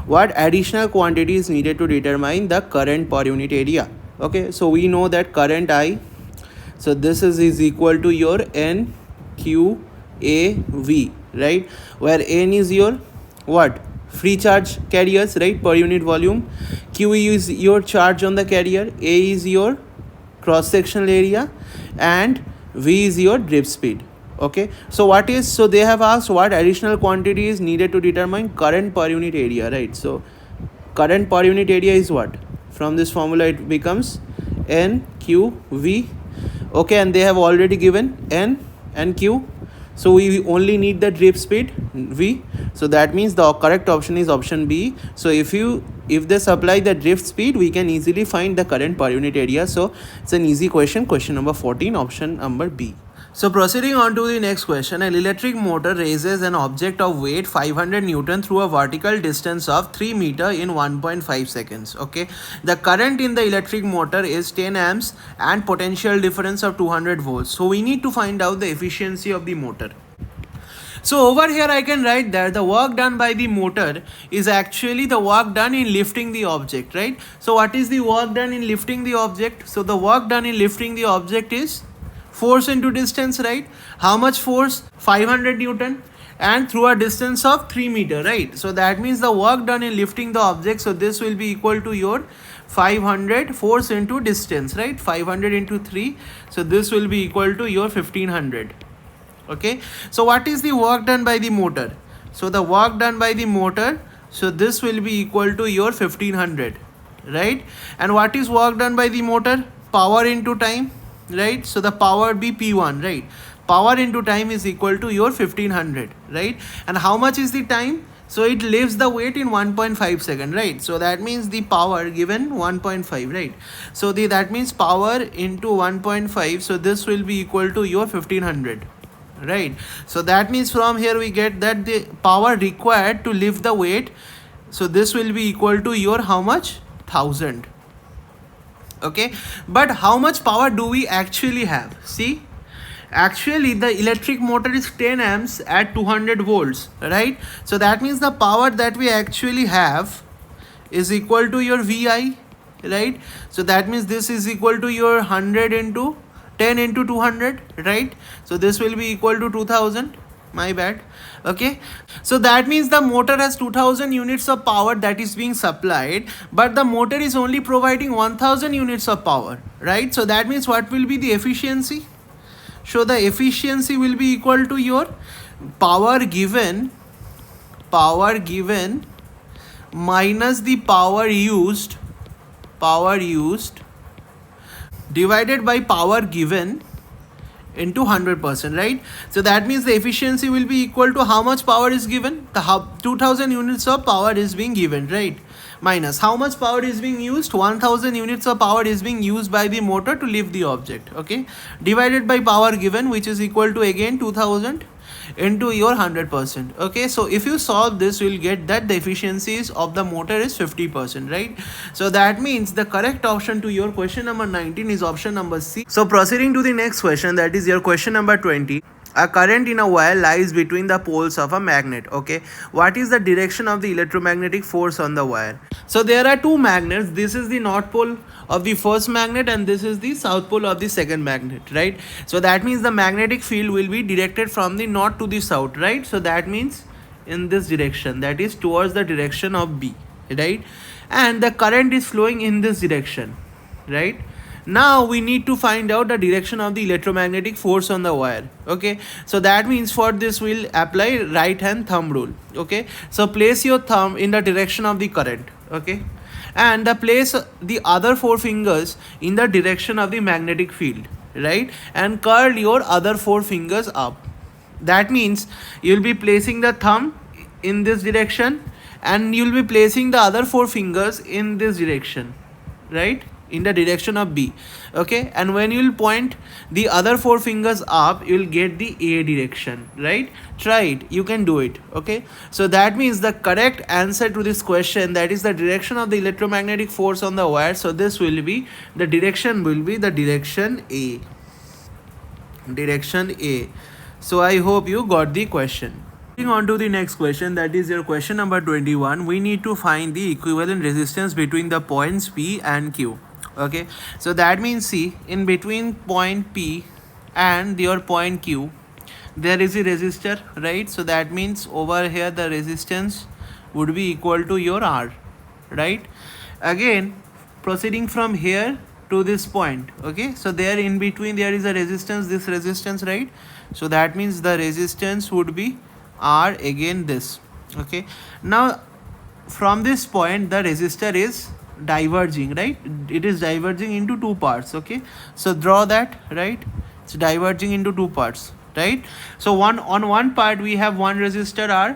What additional quantity is needed to determine the current per unit area? Okay, so we know that current I, so this is equal to your N Q A V, right? Where N is your what? Free charge carriers, right, per unit volume. Q is your charge on the carrier, A is your cross sectional area, and V is your drift speed. Okay, so they have asked what additional quantity is needed to determine current per unit area, right? So current per unit area is what? From this formula it becomes N Q V. Okay, and they have already given N and Q, so we only need the drift speed V. So that means the correct option is option B. So if they supply the drift speed, we can easily find the current per unit area. So it's an easy question, question number 14, option number B. So proceeding on to the next question, an electric motor raises an object of weight 500 Newton through a vertical distance of 3 meter in 1.5 seconds. Okay, the current in the electric motor is 10 amps and potential difference of 200 volts. So we need to find out the efficiency of the motor. So over here I can write that the work done by the motor is actually the work done in lifting the object, right? So what is the work done in lifting the object? So the work done in lifting the object is force into distance, right? How much force? 500 Newton and through a distance of 3 meter, right? So that means the work done in lifting the object, so this will be equal to your 500 force into distance, right? 500 into 3, so this will be equal to your 1500. Okay, so what is the work done by the motor? So the work done by the motor, so this will be equal to your 1500, right? And what is work done by the motor? Power into time, right? So the power be P1, right? Power into time is equal to your 1500, right? And how much is the time? So it lifts the weight in 1.5 second, right? So that means the power given 1.5, right? So that means power into 1.5, so this will be equal to your 1500, right? So that means from here we get that the power required to lift the weight, so this will be equal to your how much? 1000. Okay, but how much power do we actually have? See, Actually the electric motor is 10 amps at 200 volts, right? So that means the power that we actually have is equal to your Vi, right? So that means this is equal to your 100 into 10 into 200, right? So this will be equal to 2000, my bad. Okay, so that means the motor has 2000 units of power that is being supplied, but the motor is only providing 1000 units of power, right? So that means what will be the efficiency? So the efficiency will be equal to your power given minus the power used divided by power given into 100%, right? So that means the efficiency will be equal to how much power is given. The 2000 units of power is being given, right? Minus how much power is being used. 1000 units of power is being used by the motor to lift the object, okay, divided by power given, which is equal to again 2000 into your 100%. Okay, so if you solve this, you will get that the efficiencies of the motor is 50%, right? So that means the correct option to your question number 19 is option number C. So proceeding to the next question, that is your question number 20. A current in a wire lies between the poles of a magnet. Okay, what is the direction of the electromagnetic force on the wire? So there are two magnets. This is the north pole of the first magnet and this is the south pole of the second magnet, right? So that means the magnetic field will be directed from the north to the south, right? So that means in this direction, that is towards the direction of B, right? And the current is flowing in this direction, right? Now we need to find out the direction of the electromagnetic force on the wire. Okay, so that means for this we'll apply right hand thumb rule. Okay, so place your thumb in the direction of the current, okay, and place the other four fingers in the direction of the magnetic field, right, and curl your other four fingers up. That means you'll be placing the thumb in this direction and you'll be placing the other four fingers in this direction, right, in the direction of B. Okay, and when you'll point the other four fingers up, you'll get the A direction, right? Try it, you can do it. Okay, so that means the correct answer to this question, that is the direction of the electromagnetic force on the wire. So this will be the direction A. Direction A. So I hope you got the question. Moving on to the next question, that is your question number 21. We need to find the equivalent resistance between the points P and Q. Okay, so that means see, in between point P and your point Q there is a resistor, right? So that means over here the resistance would be equal to your R, right? Again, proceeding from here to this point, okay, so there in between there is a resistance, this resistance, right? So that means the resistance would be R, again this. Okay, now from this point the resistor is diverging, right? It is diverging into two parts. Okay, so draw that, right? It's diverging into two parts, right? So on one part we have one resistor R,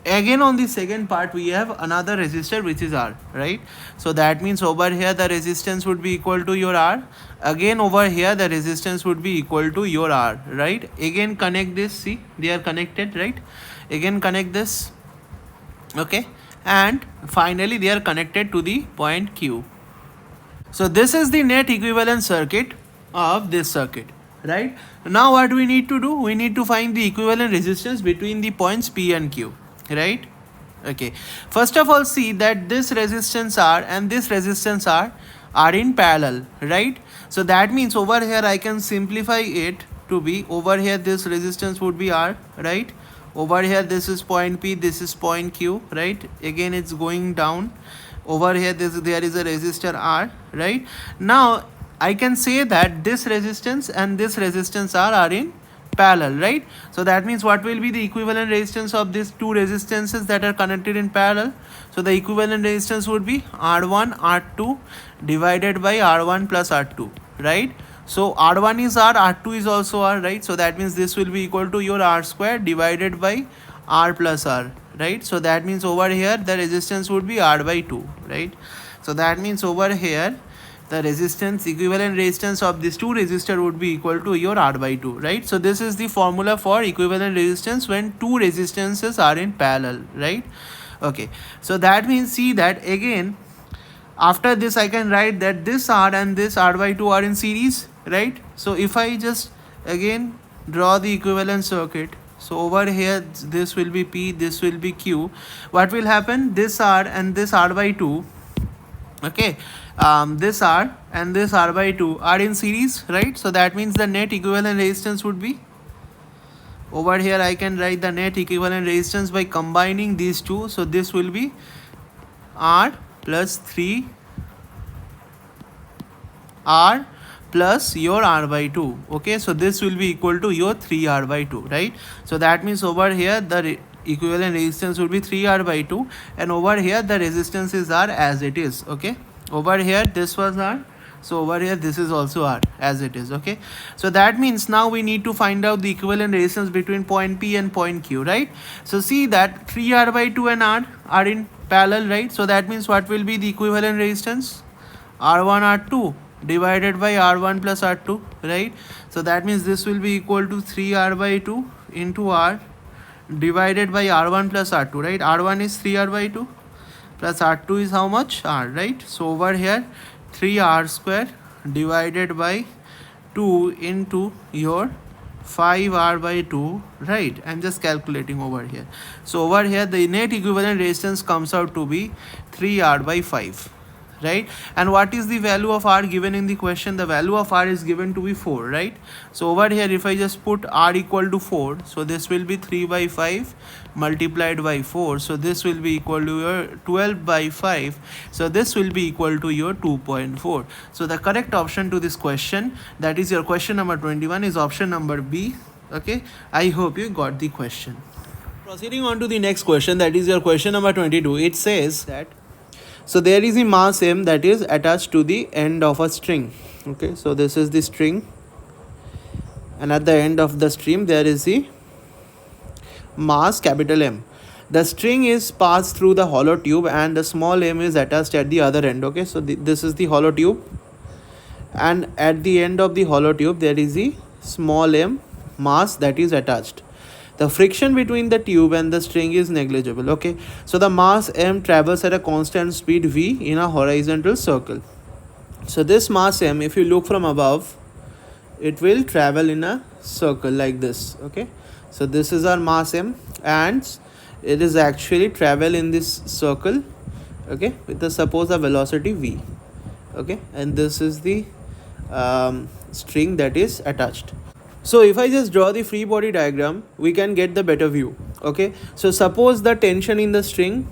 again on the second part we have another resistor which is R, right? So that means over here the resistance would be equal to your R, again over here the resistance would be equal to your R, right? Again connect this, see they are connected, right? Again connect this, okay, and finally they are connected to the point Q. So this is the net equivalent circuit of this circuit, right? Now what we need to do, we need to find the equivalent resistance between the points P and Q, right? Okay, first of all see that this resistance R and this resistance R are in parallel, right? So that means over here I can simplify it to be, over here this resistance would be R, right? Over here this is point P, this is point Q, right? Again it's going down. Over here there is a resistor R, right? Now I can say that this resistance and this resistance are in parallel, right? So that means what will be the equivalent resistance of these two resistances that are connected in parallel? So the equivalent resistance would be R1 R2 divided by R1 plus R2, right? So R1 is R, R2 is also R, right? So that means this will be equal to your R square divided by R plus R, right? So that means over here the resistance would be R by 2, right? So that means over here the resistance, equivalent resistance of these two resistors would be equal to your R by 2, right? So this is the formula for equivalent resistance when two resistances are in parallel, right? Okay, so that means see that again after this I can write that this R and this R by 2 are in series, right? So if I just again draw the equivalent circuit. So over here this will be P, this will be Q. What will happen? This R and this R by 2, okay, this R and this R by 2 are in series, right? So that means the net equivalent resistance would be, over here I can write the net equivalent resistance by combining these two. So this will be R plus 3 R plus your R by 2. Okay, so this will be equal to your 3R by 2, right? So that means over here the equivalent resistance will be 3R by 2, and over here the resistances are as it is. Okay, over here this was R, so over here this is also R as it is. Okay, so that means now we need to find out the equivalent resistance between point P and point Q, right? So see that 3R by 2 and R are in parallel, right? So that means what will be the equivalent resistance? R1 R2 divided by R1 plus R2, right? So that means this will be equal to 3R by 2 into R divided by R1 plus R2, right? R1 is 3R by 2 plus R2 is how much? R, right? So over here 3R square divided by 2 into your 5R by 2, right? I'm just calculating over here. So over here the net equivalent resistance comes out to be 3R by 5, right? And what is the value of R given in the question? The value of R is given to be 4, right? So over here if I just put R equal to 4, so this will be 3 by 5 multiplied by 4, so this will be equal to your 12 by 5, so this will be equal to your 2.4. So the correct option to this question, that is your question number 21, is option number B. Okay, I hope you got the question. Proceeding on to the next question, that is your question number 22. It says that, so there is a mass M that is attached to the end of a string. Okay, so this is the string, and at the end of the string there is the mass capital M. The string is passed through the hollow tube and the small m is attached at the other end. Okay, so this is the hollow tube, and at the end of the hollow tube there is the small m mass that is attached. The friction between the tube and the string is negligible. Okay, so the mass m travels at a constant speed v in a horizontal circle. So this mass m, if you look from above, it will travel in a circle like this. Okay, so this is our mass m and it is actually travel in this circle, okay, with the suppose a velocity v. Okay, and this is the string that is attached. So if I just draw the free body diagram, we can get the better view. Okay, so suppose the tension in the string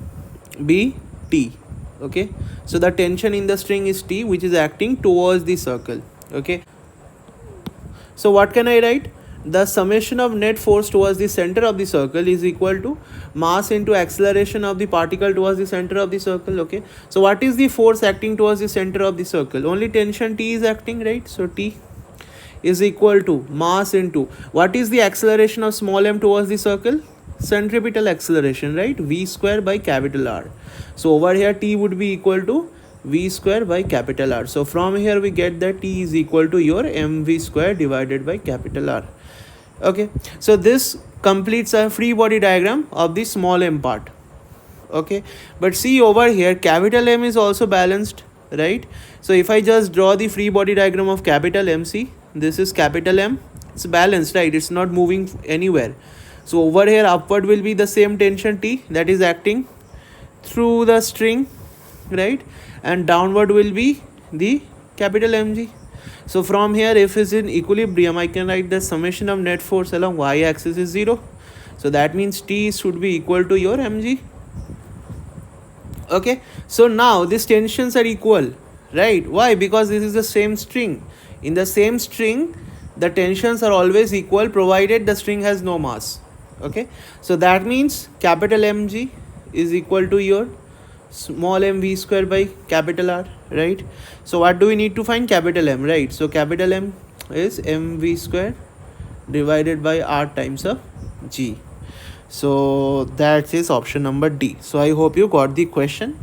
be T. Okay, so the tension in the string is T, which is acting towards the circle. Okay, so what can I write? The summation of net force towards the center of the circle is equal to mass into acceleration of the particle towards the center of the circle. Okay, so what is the force acting towards the center of the circle? Only tension T is acting, right? So T is equal to mass into, what is the acceleration of small m towards the circle? Centripetal acceleration, right? V square by capital R. So over here T would be equal to V square by capital R. So from here we get that T is equal to your mv square divided by capital R. Okay, so this completes a free body diagram of the small m part. Okay, but see over here capital M is also balanced, right? So if I just draw the free body diagram of capital M, see, this is capital M, it's balanced, right? It's not moving anywhere. So over here upward will be the same tension T that is acting through the string, right? And downward will be the capital Mg. So from here, if it's in equilibrium, I can write the summation of net force along y axis is 0. So that means T should be equal to your Mg. Okay, so now these tensions are equal, right? Why? Because this is the same string. In the same string, the tensions are always equal provided the string has no mass. Okay, so that means capital Mg is equal to your small mv square by capital R, right? So what do we need to find? Capital M, right? So capital M is mv square divided by R times of G. So that is option number D. So I hope you got the question.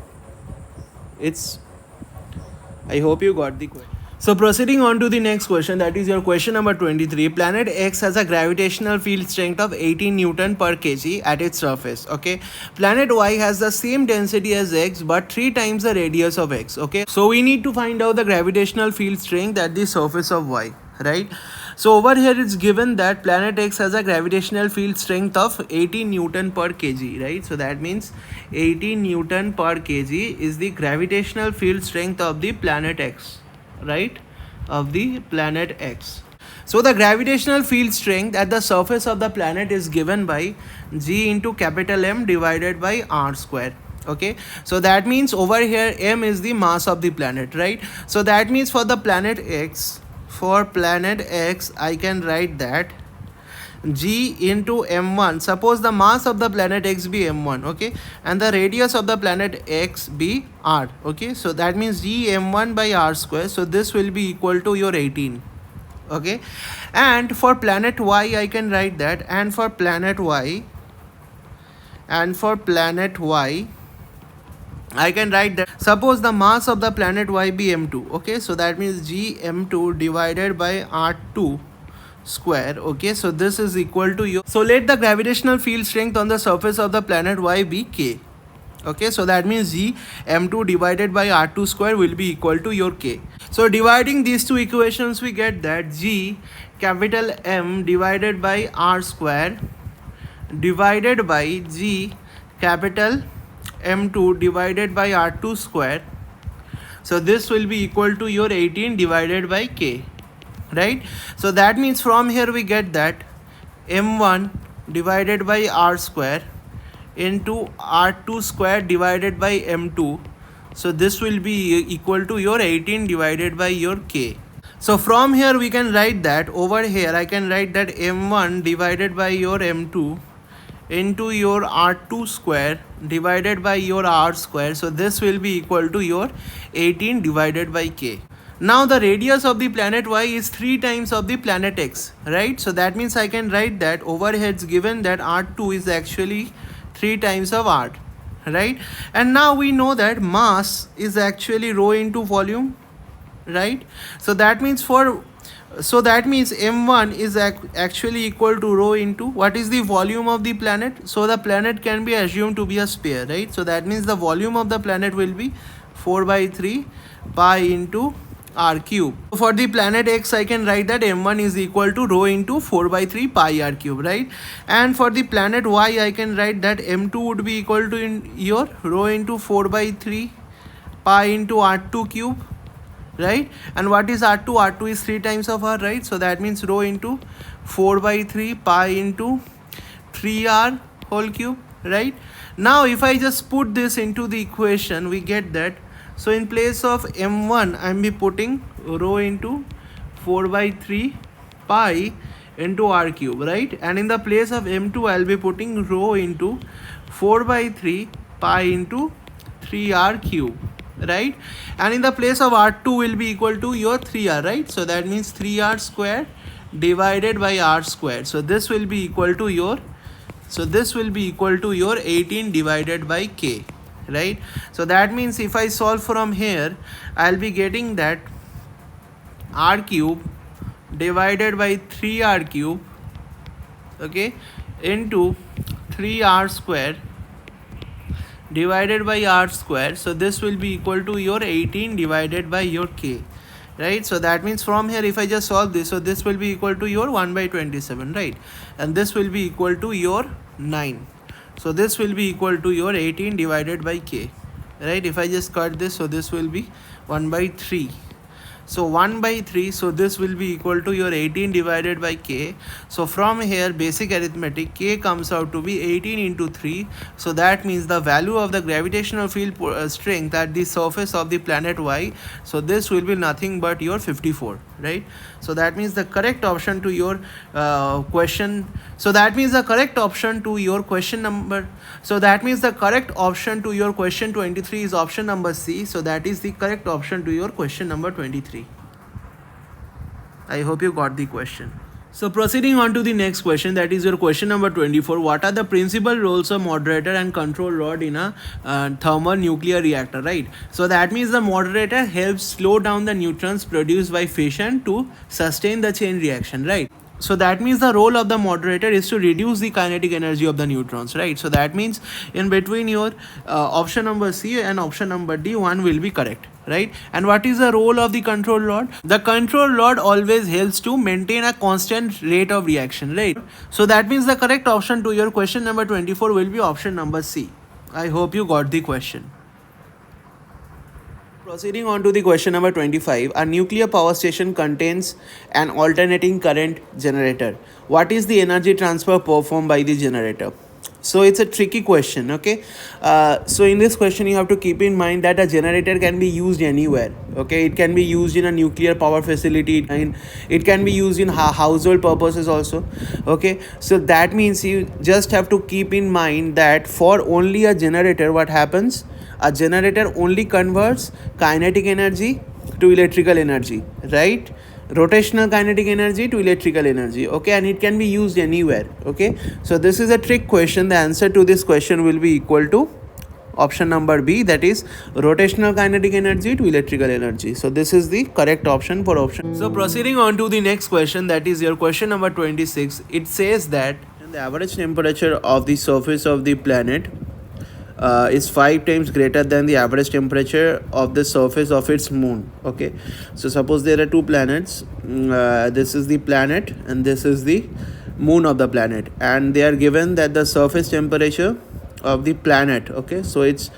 I hope you got the question. So proceeding on to the next question, that is your question number 23. Planet X has a gravitational field strength of 18 Newton per kg at its surface. Okay, planet Y has the same density as X but 3 times the radius of X. Okay, so we need to find out the gravitational field strength at the surface of Y, right? So over here it's given that planet X has a gravitational field strength of 18 Newton per kg, right? So that means 18 Newton per kg is the gravitational field strength of the planet X, right? Of the planet X. So the gravitational field strength at the surface of the planet is given by G into capital M divided by R square. Okay, so that means over here M is the mass of the planet, right? So that means for the planet X, I can write that G into M1. Suppose the mass of the planet X be M1, okay, and the radius of the planet X be R, okay. So that means G M1 by R square. So this will be equal to your 18. Okay, and for planet Y I can write that, and for planet Y I can write that suppose the mass of the planet Y be M2, okay, so that means G M2 divided by R2 square, okay, so this is equal to your, so let the gravitational field strength on the surface of the planet Y be K. Okay, so that means G M2 divided by R2 square will be equal to your K. So dividing these two equations we get that G capital M divided by R square divided by G capital M2 divided by R2 square. So this will be equal to your 18 divided by K, right? So that means from here we get that M1 divided by R square into R2 square divided by M2. So this will be equal to your 18 divided by your K. So from here we can write that over here I can write that M1 divided by your M2 into your R2 square divided by your R square. So this will be equal to your 18 divided by K. Now the radius of the planet Y is 3 times of the planet X, right? So that means I can write that over here it's given that R2 is actually 3 times of R, right? And now we know that mass is actually rho into volume, right? So that means M1 is actually equal to rho into what is the volume of the planet. So the planet can be assumed to be a sphere, right? So that means the volume of the planet will be 4 by 3 pi into R cube. For the planet X I can write that M1 is equal to rho into 4 by 3 pi R cube, right? And for the planet Y I can write that M2 would be equal to your rho into 4 by 3 pi into R2 cube, right? And what is R2? R2 is 3 times of R, right? So that means rho into 4 by 3 pi into 3R whole cube, right? Now if I just put this into the equation we get that, so in place of M1 I am be putting rho into 4 by 3 pi into R cube, right? And in the place of M2 I will be putting rho into 4 by 3 pi into 3R cube, right? And in the place of R2 will be equal to your 3R, right? So that means 3R square divided by R square. So this will be equal to your 18 divided by K, right? So that means if I solve from here I'll be getting that R cube divided by 3R cube, okay, into 3R square divided by R square. So this will be equal to your 18 divided by your K, right? So that means from here if I just solve this, so this will be equal to your 1 by 27, right? And this will be equal to your 9. So this will be equal to your 18 divided by K, right? If I just cut this, so this will be 1 by 3. So 1 by 3, so this will be equal to your 18 divided by K. So from here basic arithmetic, K comes out to be 18 into 3. So that means the value of the gravitational field strength at the surface of the planet Y, so this will be nothing but your 54, right? So that means the correct option to your question, so that means the correct option to your question number, so that means the correct option to your question 23 is option number C. So that is the correct option to your question number 23. I hope you got the question. So proceeding on to the next question, that is your question number 24. What are the principal roles of moderator and control rod in a thermonuclear reactor, right? So that means the moderator helps slow down the neutrons produced by fission to sustain the chain reaction, right? So that means the role of the moderator is to reduce the kinetic energy of the neutrons, right? So that means in between your option number C and option number D, one will be correct, right? And what is the role of the control rod? The control rod always helps to maintain a constant rate of reaction, right? So that means the correct option to your question number 24 will be option number C. I hope you got the question. Proceeding on to the question number 25, a nuclear power station contains an alternating current generator. What is the energy transfer performed by the generator? So it's a tricky question, okay? So in this question, you have to keep in mind that a generator can be used anywhere, okay? It can be used in a nuclear power facility, and it can be used in household purposes also, okay? So that means you just have to keep in mind that for only a generator, what happens? A generator only converts kinetic energy to electrical energy, right? Rotational kinetic energy to electrical energy, okay? And it can be used anywhere, okay? So this is a trick question. The answer to this question will be equal to option number B, that is rotational kinetic energy to electrical energy. So this is the correct option for option. So proceeding on to the next question, that is your question number 26. It says that the average temperature of the surface of the planet is 5 times greater than the average temperature of the surface of its moon, okay? So suppose there are two planets, this is the planet and this is the moon of the planet, and they are given that the surface temperature of the planet, okay, so it's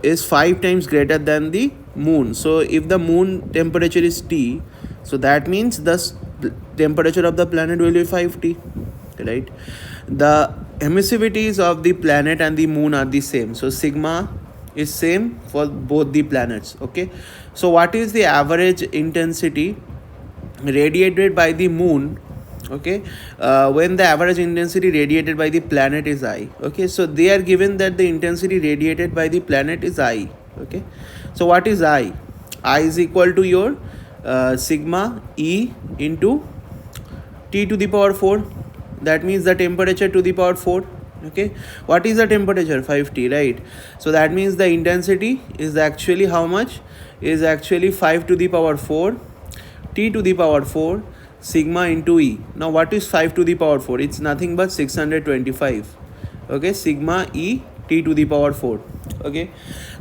is 5 times greater than the moon. So if the moon temperature is T, so that means the temperature of the planet will be 5T, right? The emissivities of the planet and the moon are the same, so sigma is same for both the planets, okay? So what is the average intensity radiated by the moon, okay, when the average intensity radiated by the planet is I, okay? So they are given that the intensity radiated by the planet is I, okay? So what is I is equal to your sigma E into T to the power 4. That means the temperature to the power 4, okay? What is the temperature? 5T, right? So that means the intensity is actually how much? Is actually 5 to the power 4 T to the power 4 sigma into E. Now what is 5 to the power 4? It's nothing but 625, okay? Sigma E T to the power 4, okay?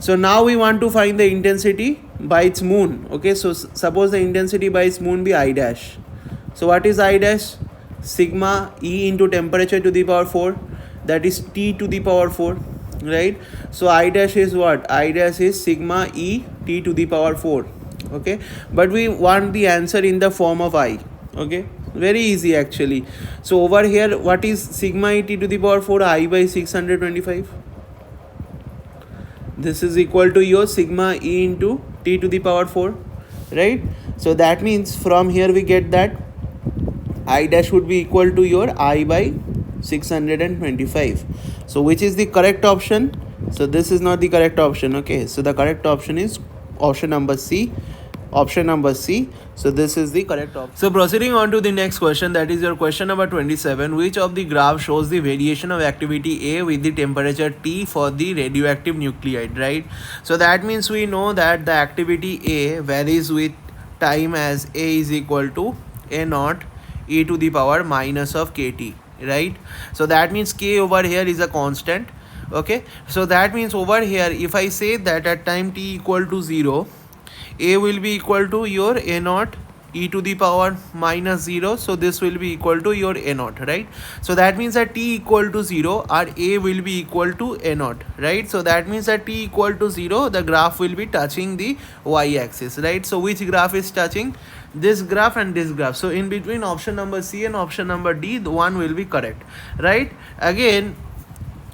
So now we want to find the intensity by its moon, okay? So suppose the intensity by its moon be I dash. So what is I dash? Sigma E into temperature to the power 4, that is T to the power 4, right? So I dash is what? I dash is sigma E T to the power 4, okay? But we want the answer in the form of I, okay? Very easy actually. So over here, what is sigma E T to the power 4? I by 625. This is equal to your sigma E into T to the power 4, right? So that means from here we get that I dash would be equal to your I by 625. So which is the correct option? So this is not the correct option, okay? So the correct option is option number C. Option number C. So this is the correct option. So proceeding on to the next question, that is your question number 27. Which of the graph shows the variation of activity A with the temperature T for the radioactive nuclide, right? So that means we know that the activity A varies with time as A is equal to A naught e to the power minus of kt, right? So that means k over here is a constant, okay? So that means over here, if I say that at time t equal to 0, a will be equal to your a naught e to the power minus 0, so this will be equal to your a naught, right? So that means at t equal to 0, our a will be equal to a naught, right? So that means at t equal to 0, the graph will be touching the y-axis, right? So which graph is touching? This graph and this graph. So in between option number C and option number D, the one will be correct, right? Again,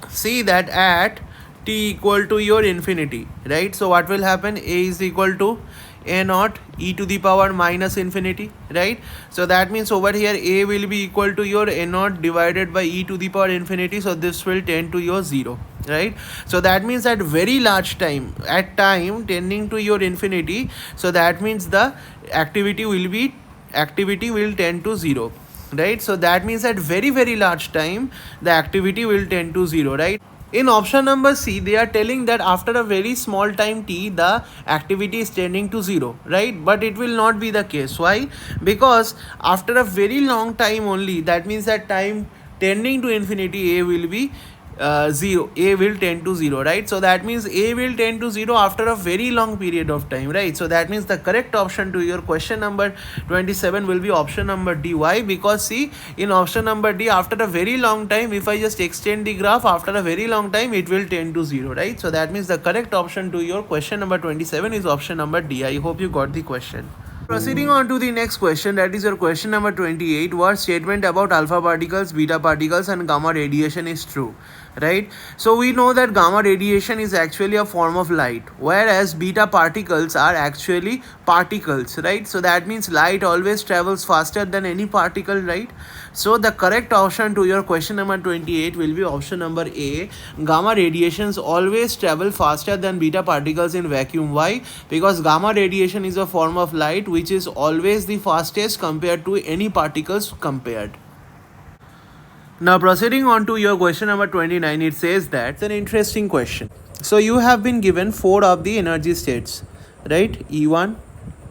see that at t equal to your infinity, right? So what will happen? A is equal to a naught e to the power minus infinity, right? So that means over here a will be equal to your a naught divided by e to the power infinity, so this will tend to your 0, right? So that means at very large time, at time tending to your infinity, so that means the activity will tend to 0, right? So that means at very large time the activity will tend to 0, right? In option number C, they are telling that after a very small time t, the activity is tending to 0, right? But it will not be the case. Why? Because after a very long time only, that means that time tending to infinity, a will be 0, A will tend to 0, right? So that means A will tend to 0 after a very long period of time, right? So that means the correct option to your question number 27 will be option number D. Why? Because see, in option number D, after a very long time, if I just extend the graph, after a very long time it will tend to 0, right? So that means the correct option to your question number 27 is option number D. I hope you got the question. Proceeding on to the next question, that is your question number 28. What statement about alpha particles, beta particles and gamma radiation is true? Right? So we know that gamma radiation is actually a form of light, whereas beta particles are actually particles, right? So that means light always travels faster than any particle, right? So the correct option to your question number 28 will be option number A. Gamma radiations always travel faster than beta particles in vacuum. Why? Because gamma radiation is a form of light which is always the fastest compared to any particles compared. Now proceeding on to your question number 29, it says that it's an interesting question. So you have been given 4 of the energy states, right? E1,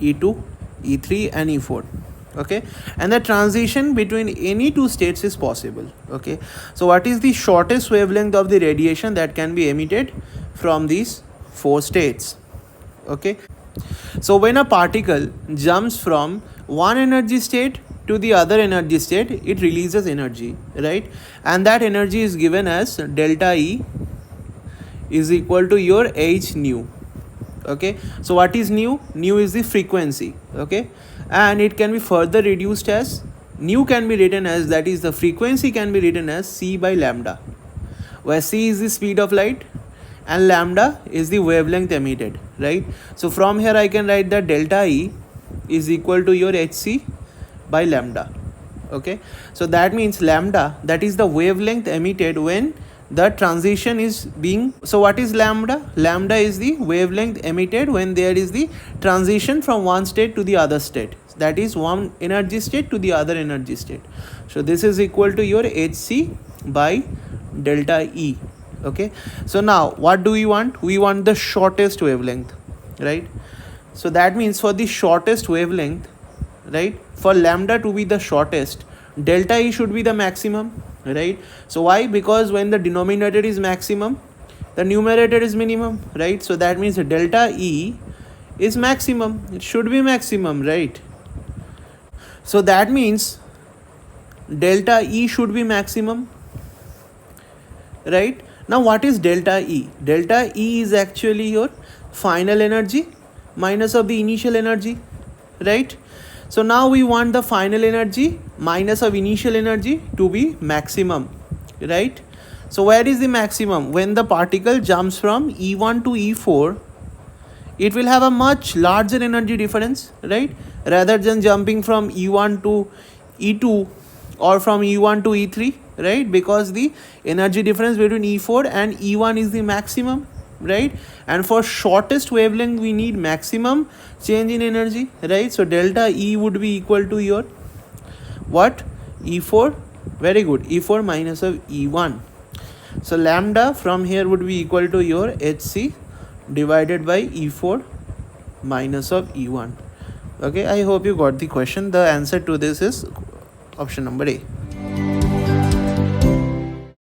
E2, E3 and E4. Okay, and the transition between any two states is possible. Okay, so what is the shortest wavelength of the radiation that can be emitted from these 4 states? Okay, so when a particle jumps from one energy state to the other energy state, it releases energy, right? And that energy is given as delta E is equal to your h nu. Okay, so what is nu? Nu is the frequency. Okay, and it can be further reduced as, nu can be written as, that is the frequency can be written as c by lambda, where c is the speed of light and lambda is the wavelength emitted, right? So from here I can write that delta E is equal to your hc by lambda. Okay, so that means lambda, that is the wavelength emitted when the transition is being, so what is lambda? Lambda is the wavelength emitted when there is the transition from one state to the other state, that is one energy state to the other energy state. So this is equal to your hc by delta E. Okay, so now what do we want? We want the shortest wavelength, right? So that means for the shortest wavelength, right, for lambda to be the shortest, delta E should be the maximum, right? So why? Because when the denominator is maximum, the numerator is minimum, right? So that means delta E is maximum, it should be maximum, right? So that means delta E should be maximum, right? Now what is delta E? Delta E is actually your final energy minus of the initial energy, right? So now we want the final energy minus of initial energy to be maximum, right? So where is the maximum? When the particle jumps from E1 to E4, it will have a much larger energy difference, right? Rather than jumping from E1 to E2 or from E1 to E3, right? Because the energy difference between E4 and E1 is the maximum, right? And for shortest wavelength we need maximum change in energy, right? So delta E would be equal to your what? E4. Very good, E4 minus of E1. So lambda from here would be equal to your hc divided by E4 minus of E1. Okay, I hope you got the question. The answer to this is option number A.